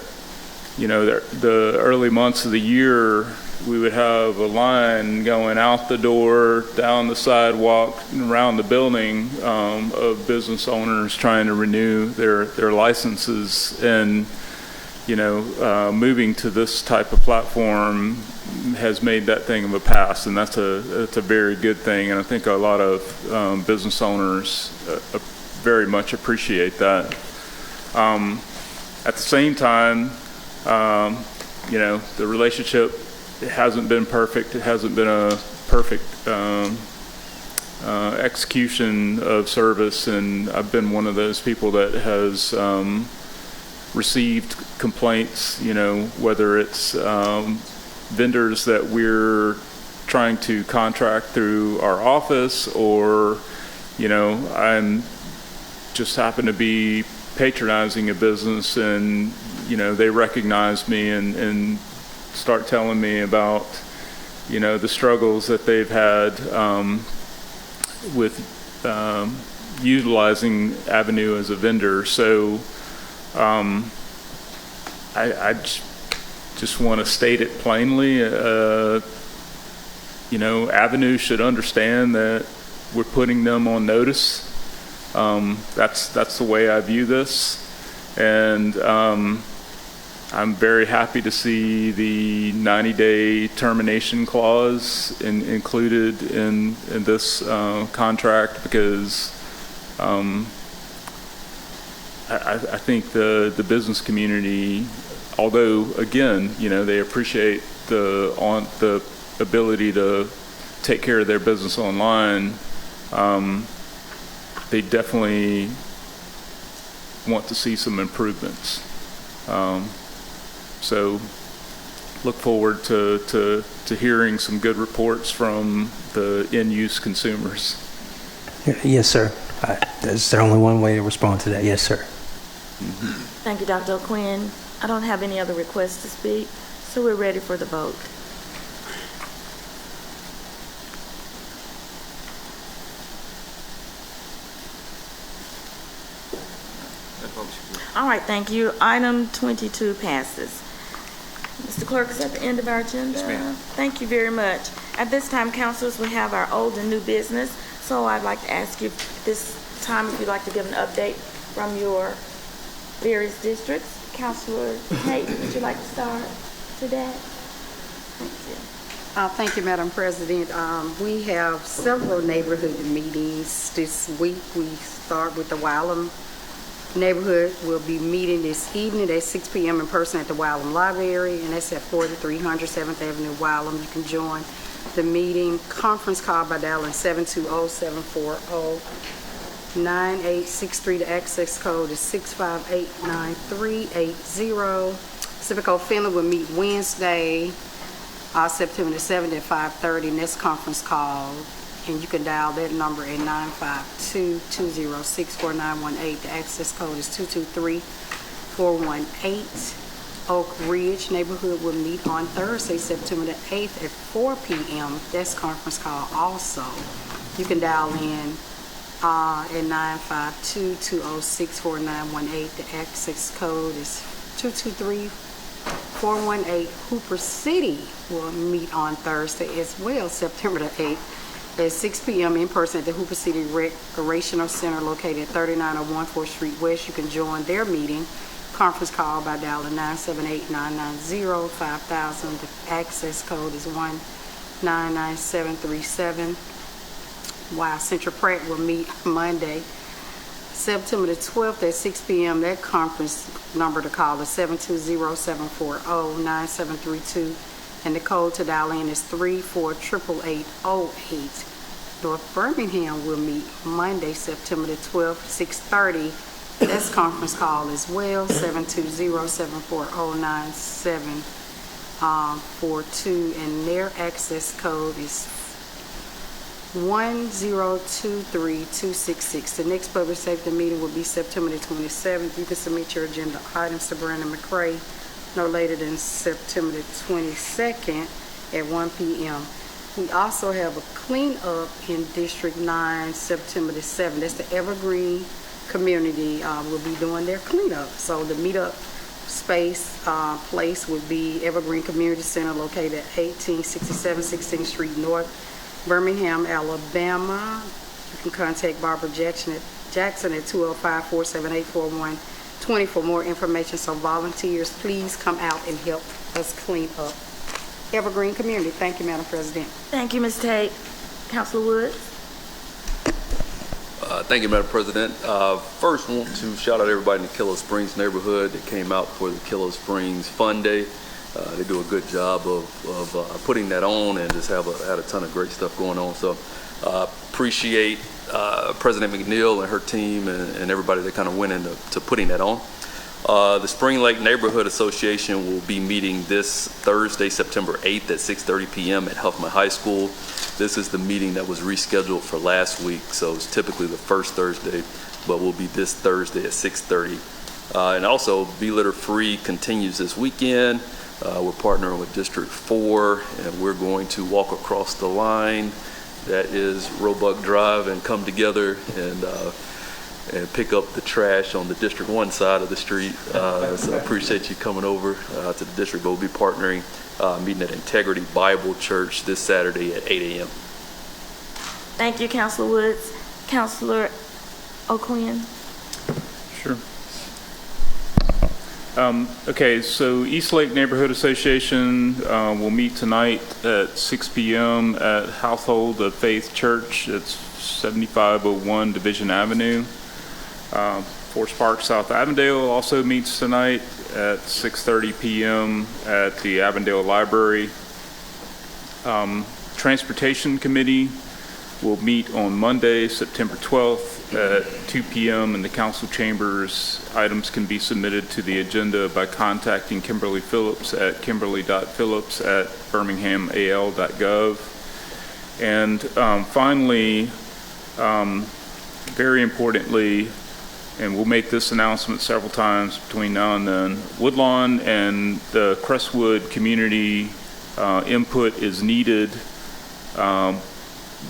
the early months of the year, we would have a line going out the door, down the sidewalk, and around the building of business owners trying to renew their licenses. And, moving to this type of platform has made that thing of a past, and that's a very good thing. And I think a lot of business owners very much appreciate that. At the same time, the relationship, it hasn't been perfect. It hasn't been a perfect execution of service, and I've been one of those people that has received complaints, whether it's vendors that we're trying to contract through our office, or, I'm just happen to be patronizing a business and, they recognize me and start telling me about, the struggles that they've had with utilizing Avenue as a vendor. So I just want to state it plainly. Avenue should understand that we're putting them on notice. That's the way I view this. And I'm very happy to see the 90-day termination clause included in this contract, because I think the business community, although again, they appreciate the ability to take care of their business online, they definitely want to see some improvements. So look forward to hearing some good reports from the end-use consumers. Yes, sir. There's only one way to respond to that. Yes, sir. Thank you, Dr. O'Quinn. I don't have any other requests to speak, so we're ready for the vote. All right, thank you. Item 22 passes. Clerk, is that the end of our agenda? Yes, ma'am. Thank you very much. At this time, councilors, we have our old and new business. So I'd like to ask you this time if you'd like to give an update from your various districts. Councilor Tate, would you like to start today? Thank you. Thank you, Madam President. We have several neighborhood meetings this week. We start with the Wylam neighborhood. We'll be meeting this evening at 6 p.m. in person at the Wylam Library, and that's at 4300 7th Avenue, Wylam. You can join the meeting. Conference call by dialing 720-740-9863. The access code is 6589380. Civico Finley will meet Wednesday, September the 7th at 5:30. Next conference call, and you can dial that number at 952-206-4918. The access code is 223418. Oak Ridge neighborhood will meet on Thursday, September the 8th at 4 p.m. That's conference call also. You can dial in at 952-206-4918. The access code is 223418. Hooper City will meet on Thursday as well, September the 8th at 6 p.m. in person at the Hooper City Recreational Center located at 3901 4th Street West. You can join their meeting. Conference call by dialing 978-990-5000. The access code is 199737. While Central Pratt will meet Monday, September the 12th at 6 p.m. That conference number to call is 720-740-9732, and the code to dial in is 348808. North Birmingham will meet Monday, September the 12th, 6:30. That's conference call as well, 720-740-9742, and their access code is 1023266. The next public safety meeting will be September the 27th. You can submit your agenda items to Brandon McCray no later than September the 22nd at 1 p.m. We also have a cleanup in District 9, September the 7th. That's the Evergreen community will be doing their cleanup. So the meetup space place would be Evergreen Community Center located at 1867 16th Street North, Birmingham, Alabama. You can contact Barbara Jackson at 205-478-4120 for more information. So volunteers, please come out and help us clean up Evergreen Community. Thank you, Madam President. Thank you, Ms. Tate. Councilor Woods. Thank you, Madam President. First, I want to shout out everybody in the Killer Springs neighborhood that came out for the Killer Springs Fun Day. They do a good job of putting that on and just had a ton of great stuff going on. So appreciate President McNeil and her team and everybody that kind of went into putting that on. The Spring Lake Neighborhood Association will be meeting this Thursday, September 8th at 6:30 p.m. at Huffman High School. This is the meeting that was rescheduled for last week, so it's typically the first Thursday, but will be this Thursday at 6:30. And also, Be Litter Free continues this weekend. We're partnering with District 4, and we're going to walk across the line that is Roebuck Drive and come together and pick up the trash on the District 1 side of the street. So I appreciate you coming over to the district. But we'll be partnering, meeting at Integrity Bible Church this Saturday at 8 a.m. Thank you, Councilor Woods. Councilor O'Quinn. Sure. Okay, so East Lake Neighborhood Association will meet tonight at 6 p.m. at Household of Faith Church. It's 7501 Division Avenue. Forest Park South Avondale also meets tonight at 6:30 p.m. at the Avondale Library. Transportation Committee will meet on Monday, September 12th at 2 p.m. in the council chambers. Items can be submitted to the agenda by contacting Kimberly Phillips at kimberly.phillips@birminghamal.gov. And finally, very importantly, and we'll make this announcement several times between now and then, Woodlawn and the Crestwood community input is needed.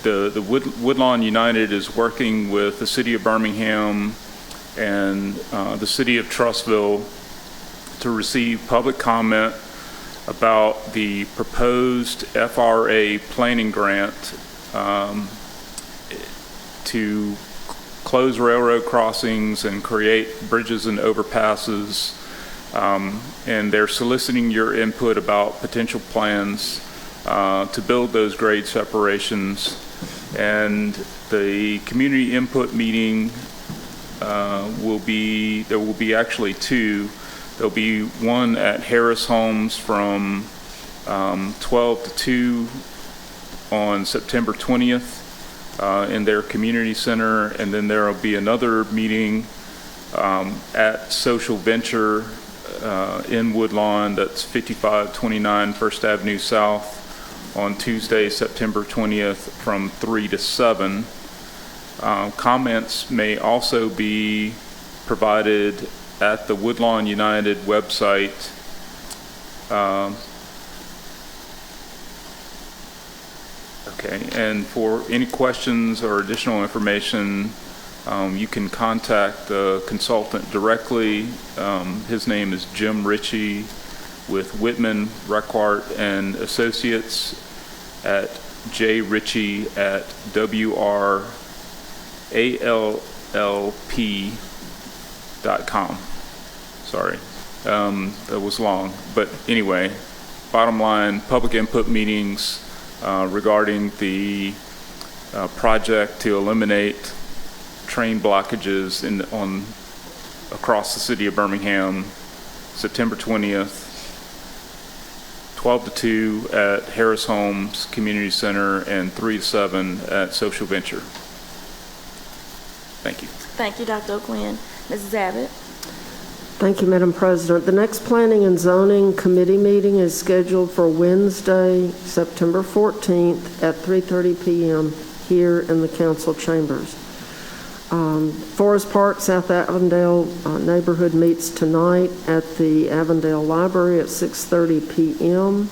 The Woodlawn United is working with the City of Birmingham and the City of Trussville to receive public comment about the proposed FRA planning grant to close railroad crossings and create bridges and overpasses. And they're soliciting your input about potential plans to build those grade separations. And the community input meeting there will be actually two. There'll be one at Harris Homes from 12 to 2 on September 20th in their community center, and then there will be another meeting at Social Venture in Woodlawn, that's 5529 First Avenue South, on Tuesday, September 20th from 3 to 7. Comments may also be provided at the Woodlawn United website. Okay, and for any questions or additional information, you can contact the consultant directly. His name is Jim Ritchie with Whitman, Requart and Associates at jritchie@wrallp.com. Sorry, that was long. But anyway, bottom line, public input meetings regarding the project to eliminate train blockages across the city of Birmingham, September 20th, 12 to 2 at Harris Homes Community Center, and 3 to 7 at Social Venture. Thank you. Thank you, Dr. O'Quinn. Mrs. Abbott? Thank you, Madam President. The next Planning and Zoning Committee meeting is scheduled for Wednesday, September 14th at 3:30 p.m. here in the council chambers. Forest Park, South Avondale neighborhood meets tonight at the Avondale Library at 6:30 p.m.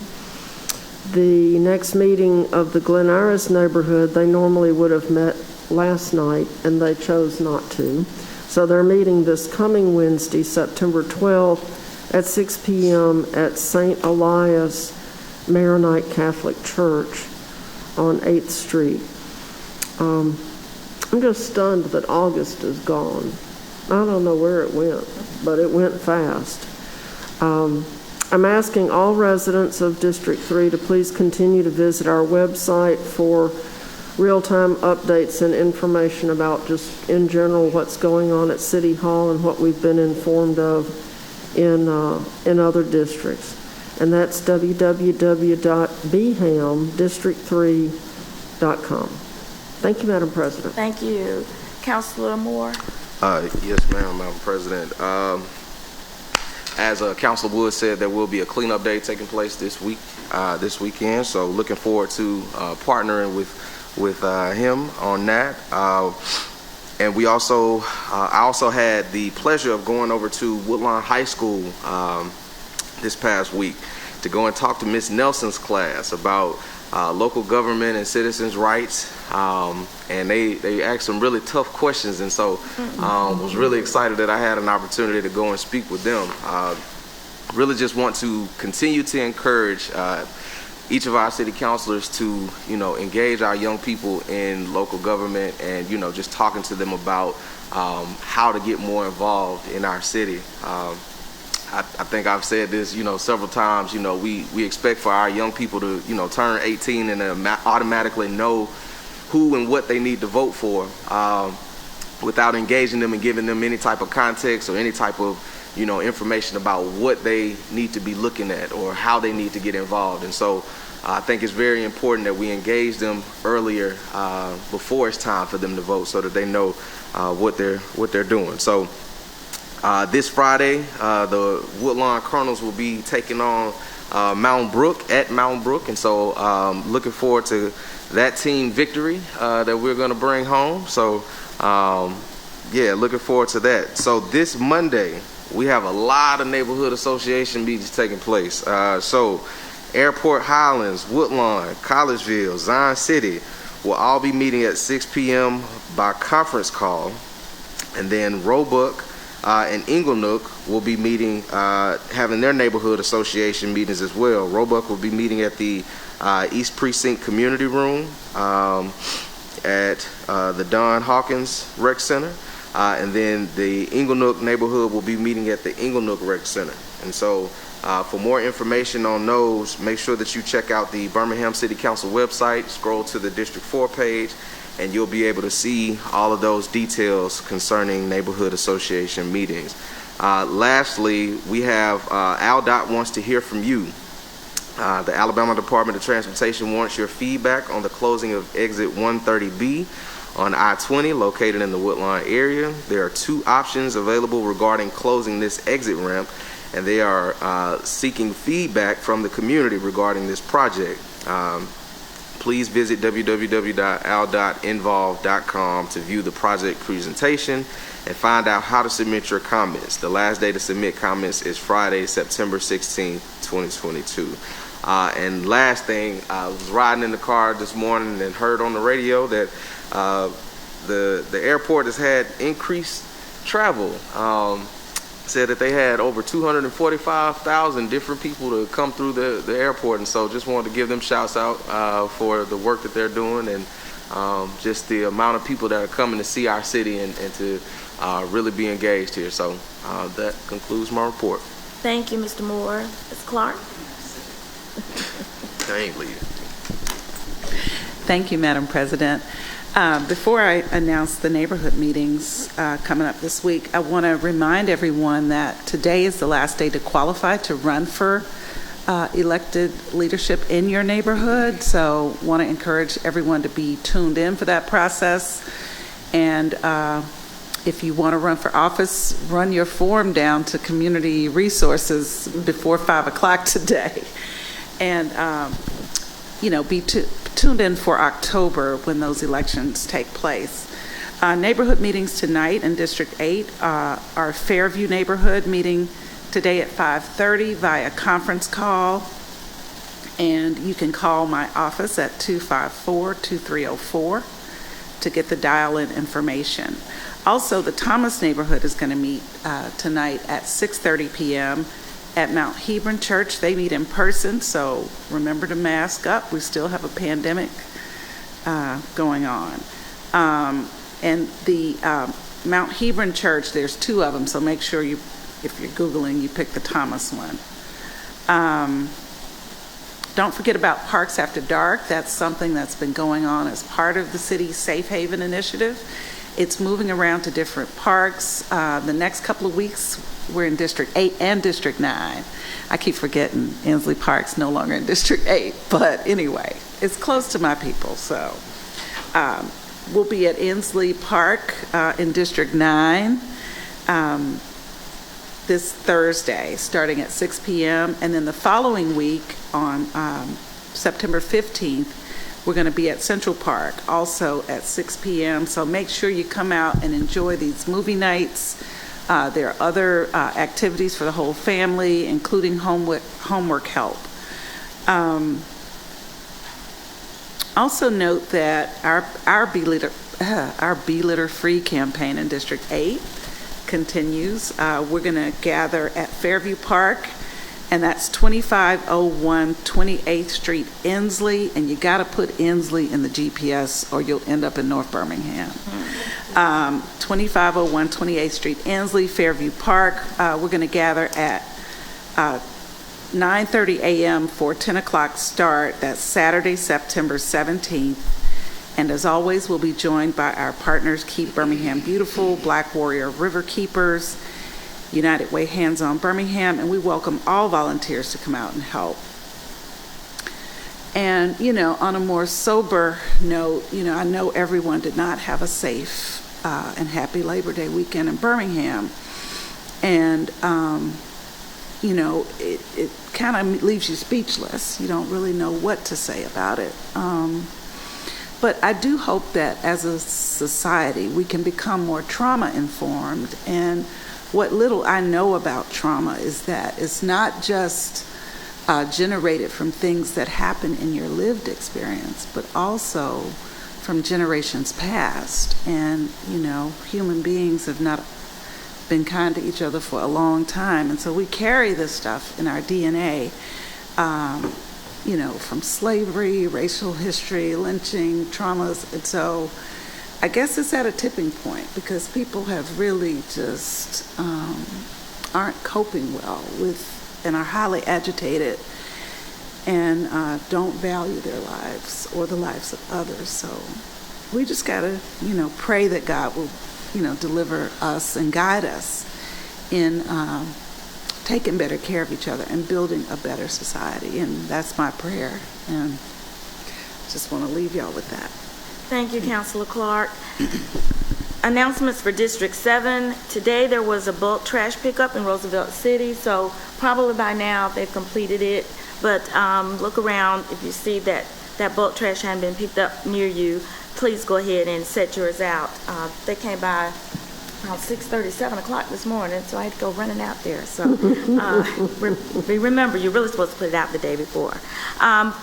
The next meeting of the Glen Iris neighborhood, they normally would have met last night and they chose not to. So they're meeting this coming Wednesday, September 12th at 6 p.m. at St. Elias Maronite Catholic Church on 8th Street. I'm just stunned that August is gone. I don't know where it went, but it went fast. I'm asking all residents of District 3 to please continue to visit our website for real-time updates and information about just in general what's going on at City Hall and what we've been informed of in other districts. And that's www.bhamdistrict3.com. Thank you, Madam President. Thank you. Councilor Moore? Yes, ma'am, Madam President. As Councilor Wood said, there will be a cleanup day taking place this weekend. So looking forward to partnering with him on that. And we also, I also had the pleasure of going over to Woodlawn High School this past week to go and talk to Miss Nelson's class about local government and citizens' rights, and they asked some really tough questions, and so was really excited that I had an opportunity to go and speak with them. Really just want to continue to encourage each of our city councilors to, engage our young people in local government and, just talking to them about how to get more involved in our city. I think I've said this, several times, we expect for our young people to, turn 18 and automatically know who and what they need to vote for without engaging them and giving them any type of context or any type of, information about what they need to be looking at or how they need to get involved. And so I think it's very important that we engage them earlier before it's time for them to vote so that they know what they're doing. So this Friday, the Woodlawn Colonels will be taking on Mountain Brook at Mountain Brook, and so looking forward to that team victory that we're going to bring home. So yeah, looking forward to that. So this Monday, we have a lot of neighborhood association meetings taking place. So Airport Highlands, Woodlawn, Collegeville, Zion City will all be meeting at 6 p.m. by conference call, and then Roebuck, and Inglenook will be meeting, having their neighborhood association meetings as well. Roebuck will be meeting at the East Precinct Community Room at the Don Hawkins Rec Center. And then the Inglenook neighborhood will be meeting at the Inglenook Rec Center. And so for more information on those, make sure that you check out the Birmingham City Council website, scroll to the District 4 page, and you'll be able to see all of those details concerning neighborhood association meetings. Lastly, we have AlDOT wants to hear from you. The Alabama Department of Transportation wants your feedback on the closing of exit 130B on I-20 located in the Woodlawn area. There are two options available regarding closing this exit ramp, and they are seeking feedback from the community regarding this project. Please visit www.al.involve.com to view the project presentation and find out how to submit your comments. The last day to submit comments is Friday, September 16, 2022. And last thing, I was riding in the car this morning and heard on the radio that the airport has had increased travel. Said that they had over 245,000 different people to come through the airport, and so just wanted to give them shouts out for the work that they're doing and just the amount of people that are coming to see our city and to really be engaged here. So that concludes my report. Thank you, Mr. Moore. Ms. Clark? I ain't leaving. Thank you, Madam President. Before I announce the neighborhood meetings coming up this week, I want to remind everyone that today is the last day to qualify to run for elected leadership in your neighborhood. So want to encourage everyone to be tuned in for that process. And if you want to run for office, run your form down to Community Resources before 5 o'clock today. And, be tuned in for October when those elections take place. Neighborhood meetings tonight in District 8 are Fairview neighborhood meeting today at 5:30 via conference call. And you can call my office at 254-2304 to get the dial-in information. Also, the Thomas neighborhood is going to meet tonight at 6:30 p.m. at Mount Hebron Church. They meet in person, so remember to mask up. We still have a pandemic going on. And the Mount Hebron Church, there's two of them, so make sure you, if you're Googling, you pick the Thomas one. Don't forget about Parks After Dark. That's something that's been going on as part of the city's Safe Haven initiative. It's moving around to different parks. The next couple of weeks, we're in District 8 and District 9. I keep forgetting Inslee Park's no longer in District 8, but anyway, it's close to my people. So we'll be at Inslee Park in District 9 this Thursday, starting at 6 p.m. And then the following week on September 15th, we're going to be at Central Park, also at 6 p.m. So make sure you come out and enjoy these movie nights. There are other activities for the whole family, including homework help. Also note that our Be Litter Free campaign in District 8 continues. We're going to gather at Fairview Park, and that's 2501 28th Street, Inslee, and you got to put Inslee in the GPS or you'll end up in North Birmingham. 2501 28th Street, Inslee, Fairview Park. We're going to gather at 9:30 a.m. for 10 o'clock start. That's Saturday, September 17th. And as always, we'll be joined by our partners, Keep Birmingham Beautiful, Black Warrior River Keepers, United Way Hands on Birmingham, and we welcome all volunteers to come out and help. And, on a more sober note, I know everyone did not have a safe and happy Labor Day weekend in Birmingham. And, it kind of leaves you speechless. You don't really know what to say about it. But I do hope that as a society, we can become more trauma informed. And what little I know about trauma is that it's not just generated from things that happen in your lived experience, but also from generations past. And, human beings have not been kind to each other for a long time. And so we carry this stuff in our DNA, from slavery, racial history, lynching, traumas. And so I guess it's at a tipping point because people have really just aren't coping well with and are highly agitated and don't value their lives or the lives of others. So we just got to, pray that God will, deliver us and guide us in taking better care of each other and building a better society. And that's my prayer. And just want to leave y'all with that. Thank you, Councilor Clark. Announcements for District 7. Today there was a bulk trash pickup in Roosevelt City, so probably by now they've completed it. But look around. If you see that bulk trash hadn't been picked up near you, please go ahead and set yours out. They came by around 6:30, 7 o'clock this morning, so I had to go running out there. So remember, you're really supposed to put it out the day before. On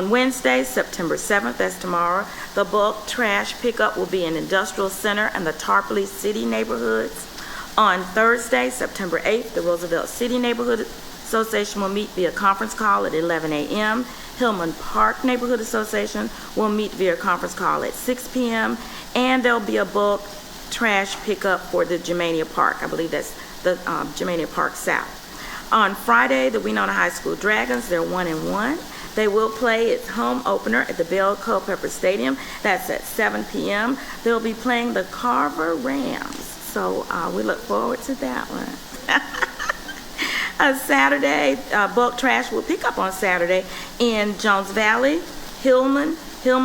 Wednesday, September 7th, that's tomorrow, the bulk trash pickup will be in Industrial Center and the Tarpley City neighborhoods. On Thursday, September 8th, the Roosevelt City Neighborhood Association will meet via conference call at 11 a.m. Hillman Park Neighborhood Association will meet via conference call at 6 p.m. And there'll be a bulk trash pickup for the Germania Park. I believe that's the Germania Park South. On Friday, the Winona High School Dragons, they're 1-1. They will play its home opener at the Bell Culpeper Stadium. That's at 7 p.m. They'll be playing the Carver Rams. So we look forward to that one. Saturday, bulk trash will pick up on Saturday in Jones Valley, Hillman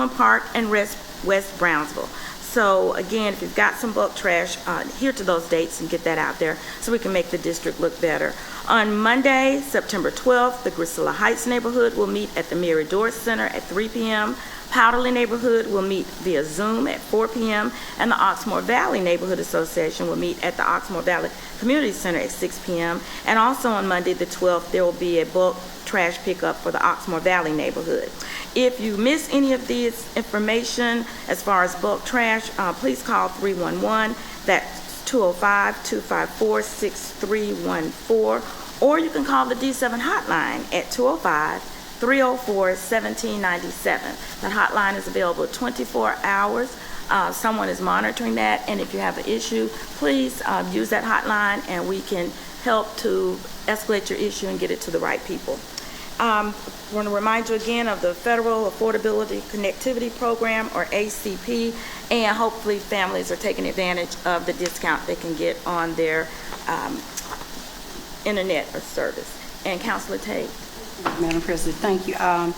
Park, and West Brownsville. So again, if you've got some bulk trash, adhere to those dates and get that out there so we can make the district look better. On Monday, September 12th, the Grisilla Heights neighborhood will meet at the Mirador Center at 3 p.m. Powderly neighborhood will meet via Zoom at 4 p.m. and the Oxmoor Valley Neighborhood Association will meet at the Oxmoor Valley Community Center at 6 p.m. And also on Monday the 12th, there will be a bulk trash pickup for the Oxmoor Valley neighborhood. If you miss any of this information as far as bulk trash, please call 311. That's 205-254-6314, or you can call the D7 hotline at 205-304-1797. That hotline is available 24 hours. Someone is monitoring that, and if you have an issue, please use that hotline and we can help to escalate your issue and get it to the right people. I want to remind you again of the Federal Affordability Connectivity Program, or ACP, and hopefully families are taking advantage of the discount they can get on their internet or service. And Councilor Tate. Madam President, thank you. I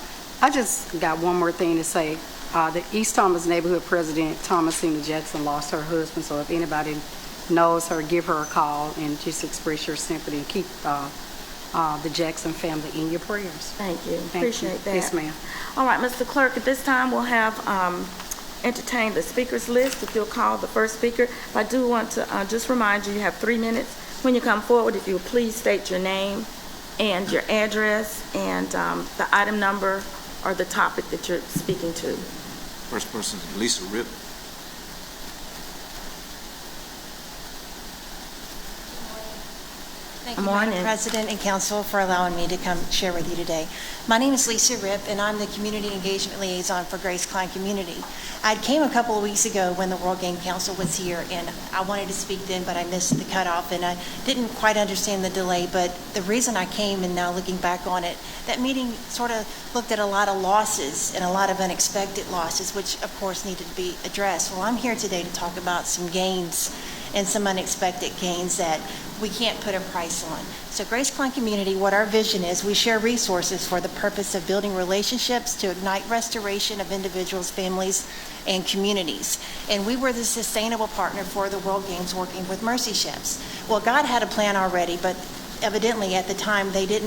just got one more thing to say. The East Thomas neighborhood president, Thomasina Jackson, lost her husband, so if anybody knows her, give her a call and just express your sympathy and keep the Jackson family in your prayers. Thank you. Appreciate that. Yes, ma'am. All right, Mr. Clerk, at this time we'll have entertain the speakers list. If you'll call the first speaker. I do want to just remind you, you have 3 minutes. When you come forward, if you'll please state your name and your address and the item number or the topic that you're speaking to. First person is Lisa Rip. Thank you, Madam President and Council, for allowing me to come share with you today. My name is Lisa Rip, and I'm the Community Engagement Liaison for Grace Klein Community. I came a couple of weeks ago when the World Game Council was here, and I wanted to speak then, but I missed the cutoff, and I didn't quite understand the delay. But the reason I came, and now looking back on it, that meeting sort of looked at a lot of losses and a lot of unexpected losses, which of course needed to be addressed. Well, I'm here today to talk about some gains and some unexpected gains that we can't put a price on. So Grace Klein Community, what our vision is, we share resources for the purpose of building relationships to ignite restoration of individuals, families, and communities. And we were the sustainable partner for the World Games working with Mercy Chefs. Well, God had a plan already, but evidently at the time they did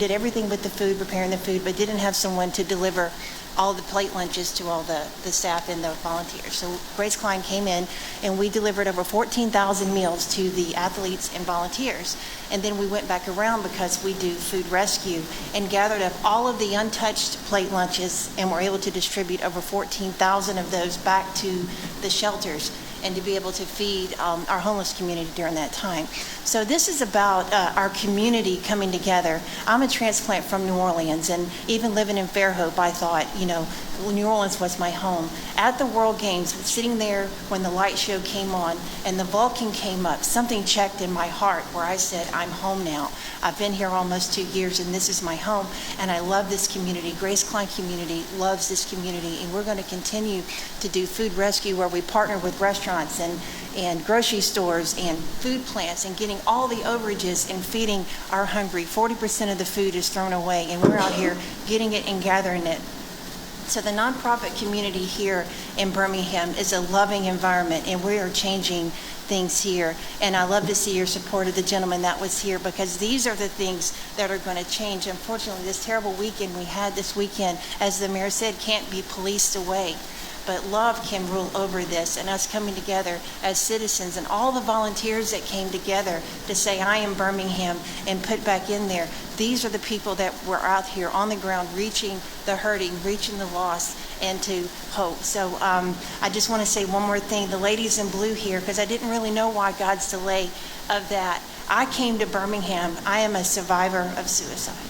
everything with the food, preparing the food, but didn't have someone to deliver all the plate lunches to all the staff and the volunteers. So Grace Klein came in and we delivered over 14,000 meals to the athletes and volunteers. And then we went back around, because we do food rescue, and gathered up all of the untouched plate lunches and were able to distribute over 14,000 of those back to the shelters. and to be able to feed our homeless community during that time. So this is about our community coming together. I'm a transplant from New Orleans, and even living in Fairhope, I thought, New Orleans was my home. At the World Games, sitting there when the light show came on and the Vulcan came up, something checked in my heart where I said, I'm home now. I've been here almost 2 years, and this is my home, and I love this community. Grace Klein community loves this community, and we're going to continue to do food rescue where we partner with restaurants and grocery stores and food plants and getting all the overages and feeding our hungry. 40% of the food is thrown away, and we're out here getting it and gathering it. So the nonprofit community here in Birmingham is a loving environment, and we are changing things here. And I love to see your support of the gentleman that was here, because these are the things that are going to change. Unfortunately, this terrible weekend we had this weekend, as the mayor said, can't be policed away. But love can rule over this, and us coming together as citizens and all the volunteers that came together to say, I am Birmingham, and put back in there. These are the people that were out here on the ground reaching the hurting, reaching the lost, and to hope. So I just want to say one more thing. The ladies in blue here, because I didn't really know why God's delay of that. I came to Birmingham. I am a survivor of suicide.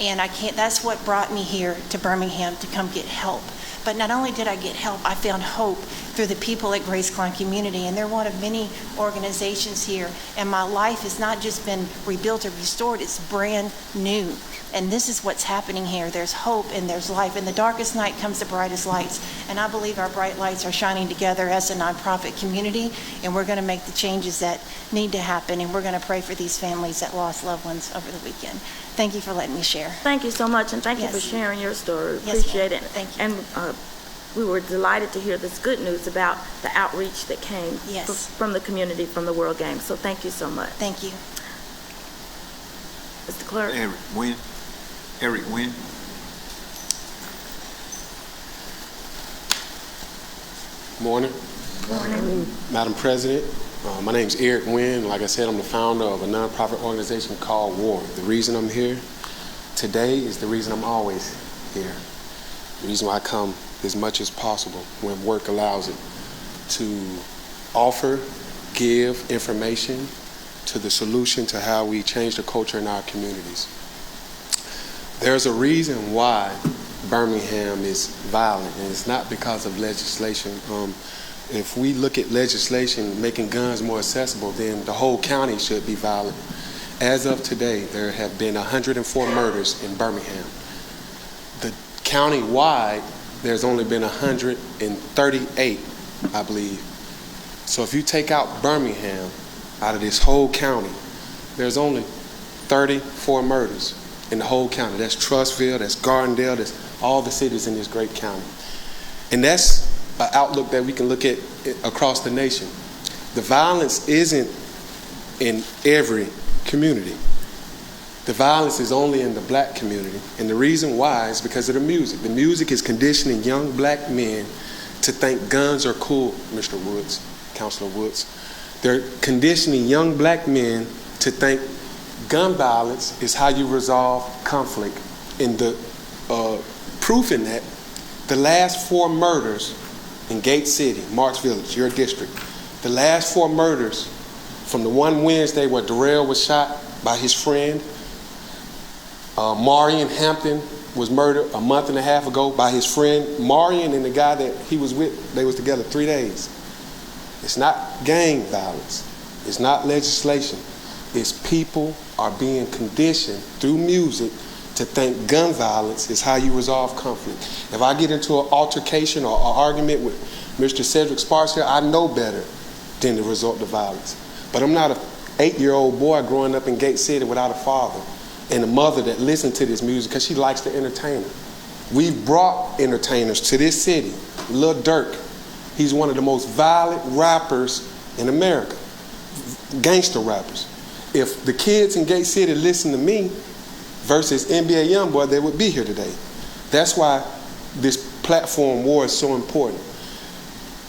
And that's what brought me here to Birmingham, to come get help. But not only did I get help, I found hope through the people at Grace Klein Community, and they're one of many organizations here. And my life has not just been rebuilt or restored, it's brand new. And this is what's happening here. There's hope and there's life. In the darkest night comes the brightest lights. And I believe our bright lights are shining together as a nonprofit community, and we're going to make the changes that need to happen, and we're going to pray for these families that lost loved ones over the weekend. Thank you for letting me share. Thank you so much, and thank you for sharing your story. Yes, Appreciate it. Thank you. And we were delighted to hear this good news about the outreach that came from the community from the World Games. So thank you so much. Thank you. Mr. Clerk. Eric Wynn. Morning. Morning. Madam President, my name is Eric Wynn. Like I said, I'm the founder of a nonprofit organization called WAR. The reason I'm here today is the reason I'm always here. The reason why I come as much as possible when work allows it, to offer, give information to the solution to how we change the culture in our communities. There's a reason why Birmingham is violent, and it's not because of legislation. If we look at legislation making guns more accessible, then the whole county should be violent. As of today, there have been 104 murders in Birmingham. The county-wide, there's only been 138, I believe. So if you take out Birmingham out of this whole county, there's only 34 murders in the whole county. That's Trussville, that's Gardendale, that's all the cities in this great county. And that's an outlook that we can look at across the nation. The violence isn't in every community. The violence is only in the black community. And the reason why is because of the music. The music is conditioning young black men to think guns are cool, Mr. Woods, Councilor Woods. They're conditioning young black men to think gun violence is how you resolve conflict. And the proof in that, the last 4 murders in Gate City, Marks Village, your district, the last 4 murders from the one Wednesday where Darrell was shot by his friend, Marion Hampton was murdered a month and a half ago by his friend. Marion and the guy that he was with, they was together 3 days. It's not gang violence. It's not legislation. It's people are being conditioned through music to think gun violence is how you resolve conflict. If I get into an altercation or an argument with Mr. Cedric Sparks here, I know better than to resort to violence. But I'm not an 8-year-old boy growing up in Gate City without a father and a mother that listened to this music because she likes to entertain her. We've brought entertainers to this city. Lil Durk, he's one of the most violent rappers in America, gangster rappers. If the kids in Gate City listen to me versus NBA Youngboy, they would be here today. That's why this platform war is so important.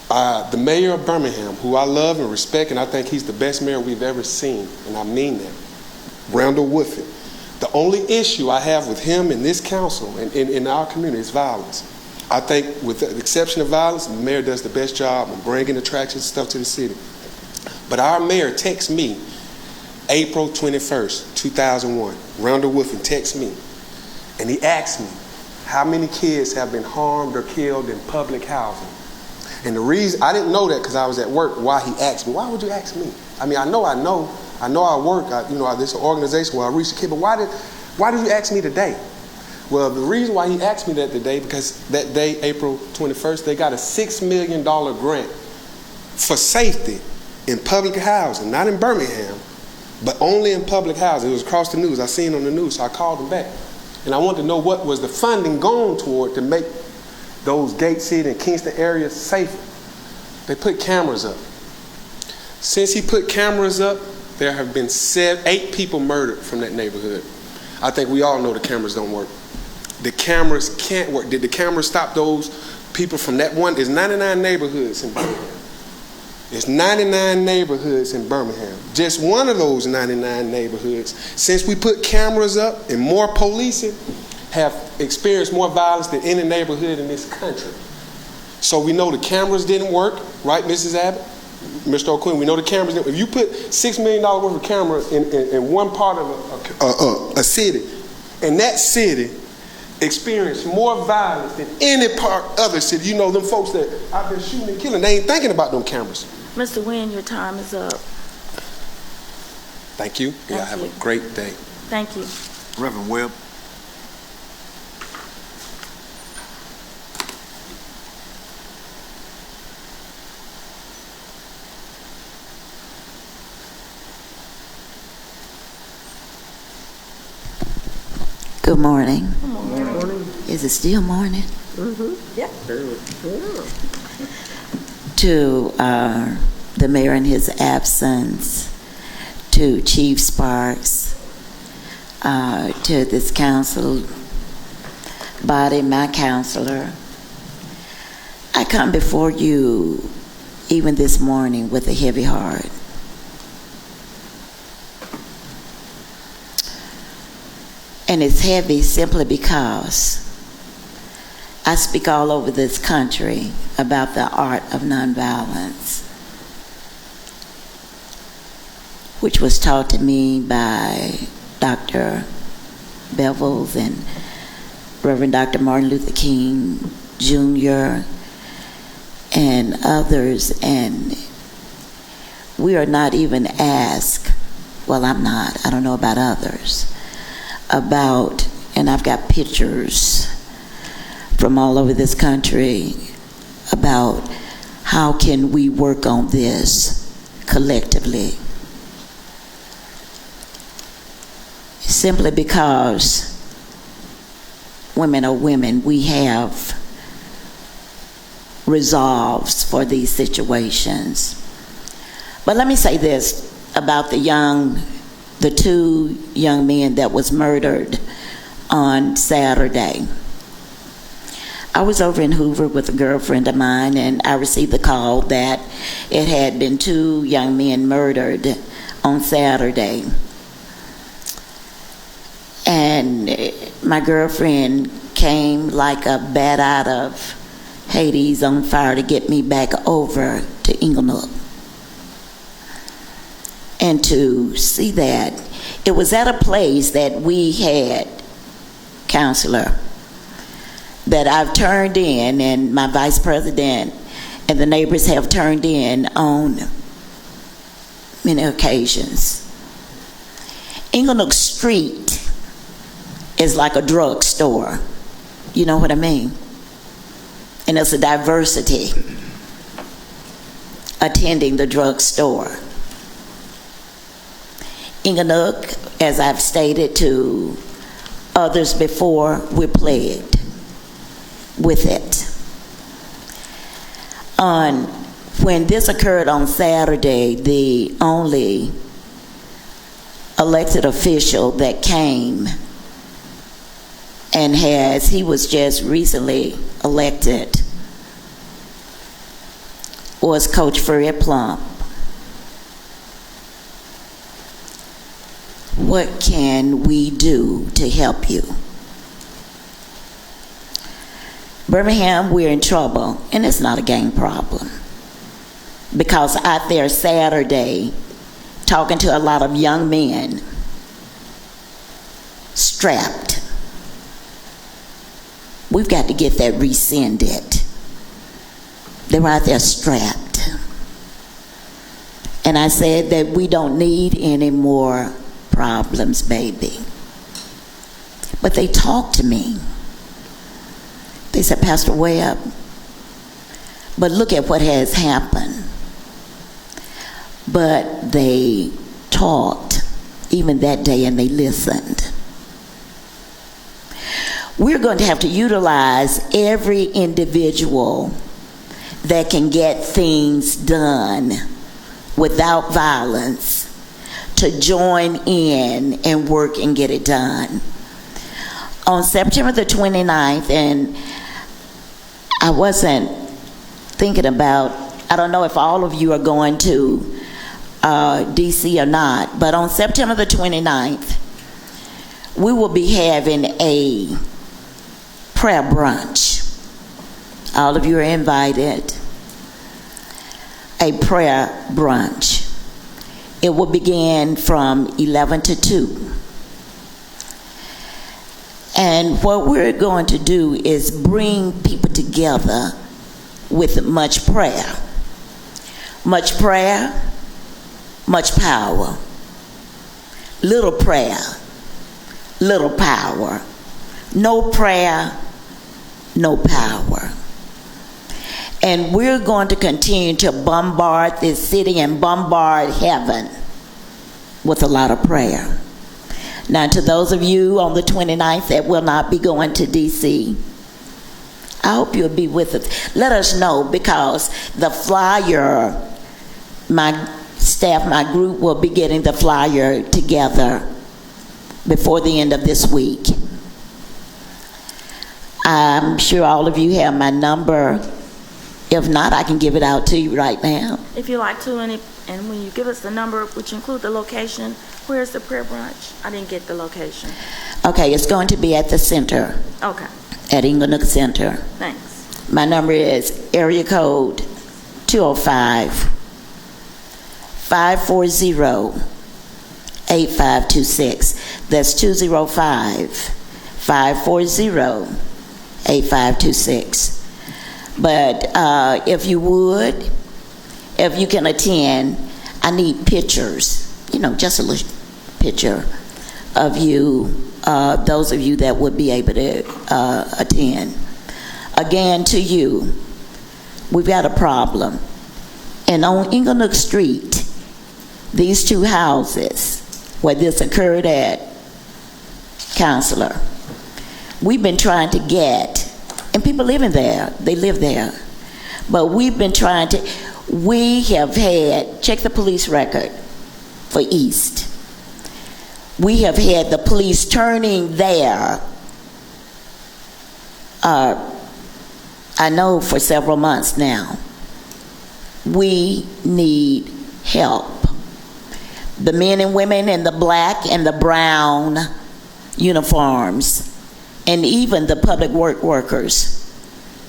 The mayor of Birmingham, who I love and respect, and I think he's the best mayor we've ever seen, and I mean that, Randall Woodford. The only issue I have with him and this council and in our community is violence. I think with the exception of violence, the mayor does the best job of bringing attractions and stuff to the city. But our mayor texts me April 21st, 2001. Randall Wolfen texts me, and he asked me, how many kids have been harmed or killed in public housing? And the reason, I didn't know that because I was at work, why he asked me. Why would you ask me? I mean, I know I work, this is an organization where I reach the kid, but why did you ask me today? Well, the reason why he asked me that today, because that day, April 21st, they got a $6 million grant for safety in public housing, not in Birmingham, but only in public housing. It was across the news. I seen it on the news, so I called him back. And I wanted to know what was the funding going toward to make those Gate City and Kingston areas safer. They put cameras up. Since he put cameras up, there have been 8 people murdered from that neighborhood. I think we all know the cameras don't work. The cameras can't work. Did the cameras stop those people from that one? There's 99 neighborhoods in Birmingham. There's 99 neighborhoods in Birmingham. Just one of those 99 neighborhoods, since we put cameras up and more policing, have experienced more violence than any neighborhood in this country. So we know the cameras didn't work, right, Mrs. Abbott? Mr. O'Quinn, we know the cameras didn't. If you put $6 million worth of cameras in one part of a city, and that city experienced more violence than any other city, you know, them folks that I've been shooting and killing, they ain't thinking about them cameras. Mr. Wynn, your time is up. Thank you. Thank Y'all have you. a great day. Thank you. Reverend Webb. Good morning. Good morning. Is it still morning? Mm-hmm. Yeah. To the mayor in his absence, to Chief Sparks, to this council body, my counselor, I come before you even this morning with a heavy heart. And it's heavy simply because I speak all over this country about the art of nonviolence, which was taught to me by Dr. Bevels and Reverend Dr. Martin Luther King Jr. and others, and we are not even asked, well, I'm not, I don't know about others, about, and I've got pictures from all over this country about how can we work on this collectively. Simply because women are women, we have resolves for these situations. But let me say this about the 2 young men that was murdered on Saturday. I was over in Hoover with a girlfriend of mine, and I received the call that it had been 2 young men murdered on Saturday. And my girlfriend came like a bat out of Hades on fire to get me back over to Inglenook. And to see that, it was at a place that we had, counselor, that I've turned in, and my vice president and the neighbors have turned in on many occasions. Inglenook Street is like a drugstore. You know what I mean? And there's a diversity attending the drugstore. Inglenook, as I've stated to others before, we're plagued with it. When this occurred on Saturday, the only elected official that came, and he was just recently elected, was Coach Fred Plump. What can we do to help you? Birmingham, we're in trouble, and it's not a gang problem. Because out there Saturday, talking to a lot of young men, strapped. We've got to get that rescinded. They're out there strapped. And I said that we don't need any more problems, baby. But they talked to me. They said, Pastor Webb, but look at what has happened. But they talked even that day, and they listened. We're going to have to utilize every individual that can get things done without violence to join in and work and get it done. On September the 29th, and I wasn't thinking about, I don't know if all of you are going to DC or not, but on September the 29th, we will be having a prayer brunch. All of you are invited. A prayer brunch. It will begin from 11 to 2. And what we're going to do is bring people together with much prayer. Much prayer, much power. Little prayer, little power. No prayer, no power. And we're going to continue to bombard this city and bombard heaven with a lot of prayer. Now, to those of you on the 29th that will not be going to D.C., I hope you'll be with us. Let us know, because the flyer, my staff, my group will be getting the flyer together before the end of this week. I'm sure all of you have my number. If not, I can give it out to you right now. If you like to, and when you give us the number, which include the location, where's the prayer brunch? I didn't get the location. Okay, it's going to be at the center. Okay. At Inglenook Center. Thanks. My number is area code 205-540-8526. That's 205-540-8526. But if you would, if you can attend, I need pictures, just a little picture of you, those of you that would be able to attend. Again, to you, we've got a problem. And on Inglenook Street, these two houses where this occurred at, Counselor, we've been trying to get, and people living there, they live there, but we've been trying to, we have had, check the police record for East. We have had the police turning there, I know for several months now. We need help. The men and women in the black and the brown uniforms, and even the public work workers,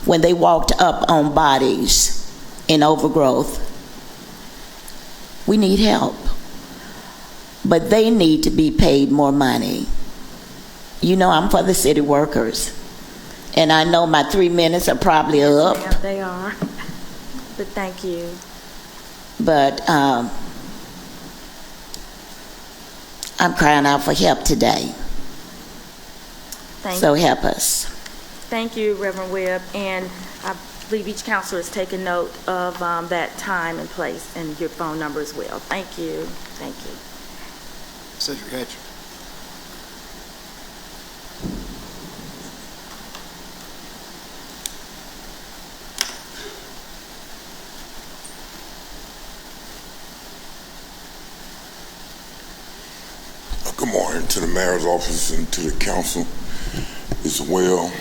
when they walked up on bodies in overgrowth, we need help. But they need to be paid more money. I'm for the city workers. And I know my 3 minutes are probably up. Yeah, they are. But thank you. But I'm crying out for help today. So help us. Thank you, Reverend Webb. And I believe each counselor has taken note of that time and place and your phone number as well. Thank you. Thank you. Cedric Hatcher. Good morning to the mayor's office and to the council as well.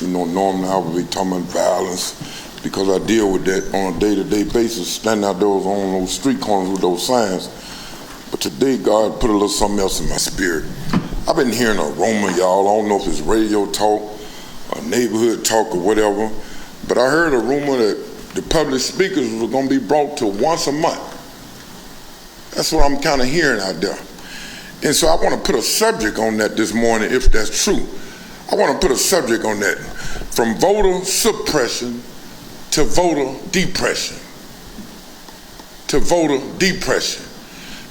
Normally I would be talking about violence because I deal with that on a day-to-day basis, standing out there on those street corners with those signs. But today, God put a little something else in my spirit. I've been hearing an aroma, y'all. I don't know if it's radio talk neighborhood talk or whatever, but I heard a rumor that the public speakers were going to be brought to once a month. That's what I'm kind of hearing out there. And so I want to put a subject on that this morning, if that's true. I want to put a subject on that, from voter suppression to voter depression. To voter depression.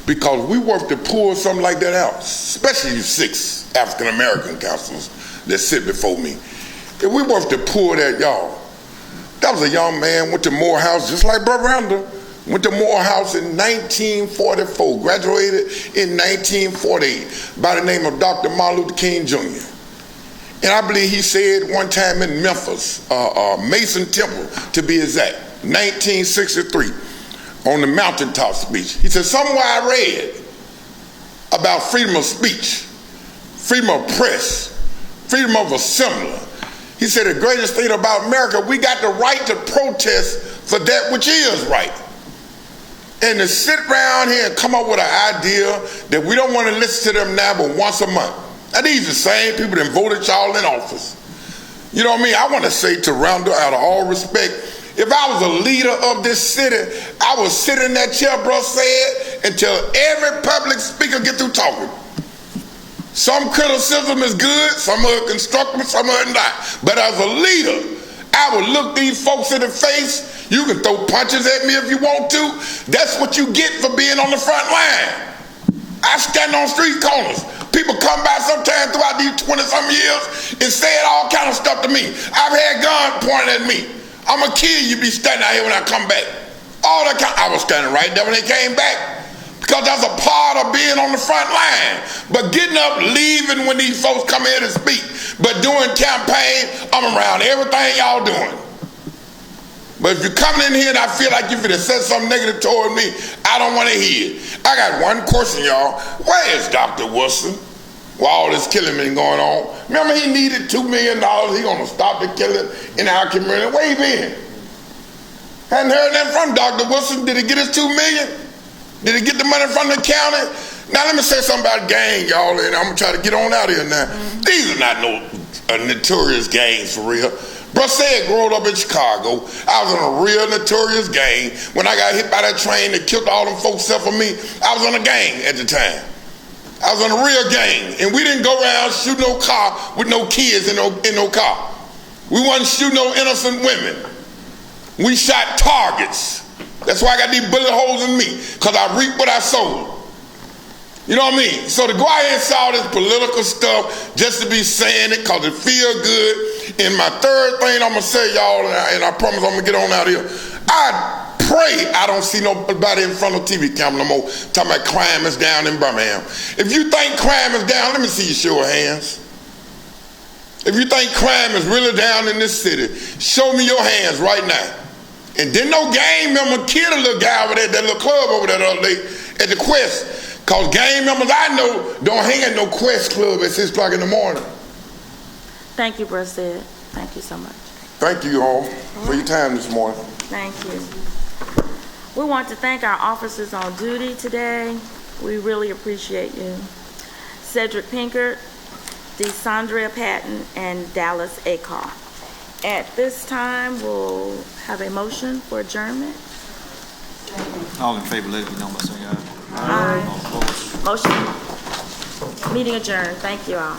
Because we work to pull something like that out, especially you 6 African-American councilors that sit before me. If we work to pull that, y'all, that was a young man, went to Morehouse, just like Brother Randall, went to Morehouse in 1944, graduated in 1948, by the name of Dr. Martin Luther King Jr. And I believe he said one time in Memphis, Mason Temple to be exact, 1963, on the mountaintop speech. He said, somewhere I read about freedom of speech, freedom of press, freedom of assembly. He said the greatest thing about America, we got the right to protest for that which is right. And to sit around here and come up with an idea that we don't want to listen to them now but once a month. Now these are the same people that voted y'all in office. You know what I mean? I want to say to Randall, out of all respect, if I was a leader of this city, I would sit in that chair, bro said, until every public speaker get through talking. Some criticism is good, some of it constructive, some of it not. But as a leader, I would look these folks in the face. You can throw punches at me if you want to. That's what you get for being on the front line. I stand on street corners. People come by sometimes throughout these 20-some years and said all kind of stuff to me. I've had guns pointed at me. I'm a kid, you be standing out here when I come back. All that kind, I was standing right there when they came back. Because that's a part of being on the front line. But getting up, leaving when these folks come here to speak. But doing campaign, I'm around everything y'all doing. But if you're coming in here and I feel like you're finna say something negative toward me, I don't want to hear it. I got one question, y'all. Where is Dr. Wilson? While all this killing been going on. Remember he needed $2 million. He gonna stop the killing in our community. Where he been? Hadn't heard that from Dr. Wilson. Did he get his $2 million? Did he get the money from the county? Now let me say something about gang, y'all, and I'm gonna try to get on out of here now. These are not no notorious gangs for real. Bro said growing up in Chicago, I was in a real notorious gang. When I got hit by that train that killed all them folks except for me, I was in a gang at the time. I was in a real gang, and we didn't go around shooting no car with no kids in no car. We wasn't shooting no innocent women. We shot targets. That's why I got these bullet holes in me, because I reap what I sow. You know what I mean? So to go out here and say all this political stuff just to be saying it because it feel good. And my third thing I'm going to say, y'all, and I promise I'm going to get on out of here, I pray I don't see nobody in front of TV camera no more talking about crime is down in Birmingham. If you think crime is down, let me see you show of hands. If you think crime is really down in this city, show me your hands right now. And didn't no gang member kill a little guy over there, that little club over there the other day at the Quest. Because gang members I know don't hang at no Quest club at 6 o'clock in the morning. Thank you, Brother Sid. Thank you so much. Thank you all for your time this morning. Thank you. We want to thank our officers on duty today. We really appreciate you. Cedric Pinkert, DeSandria Patton, and Dallas Acar. At this time, we'll have a motion for adjournment. All in favor, let it be known by saying aye. Aye. All opposed. Motion. Meeting adjourned. Thank you all.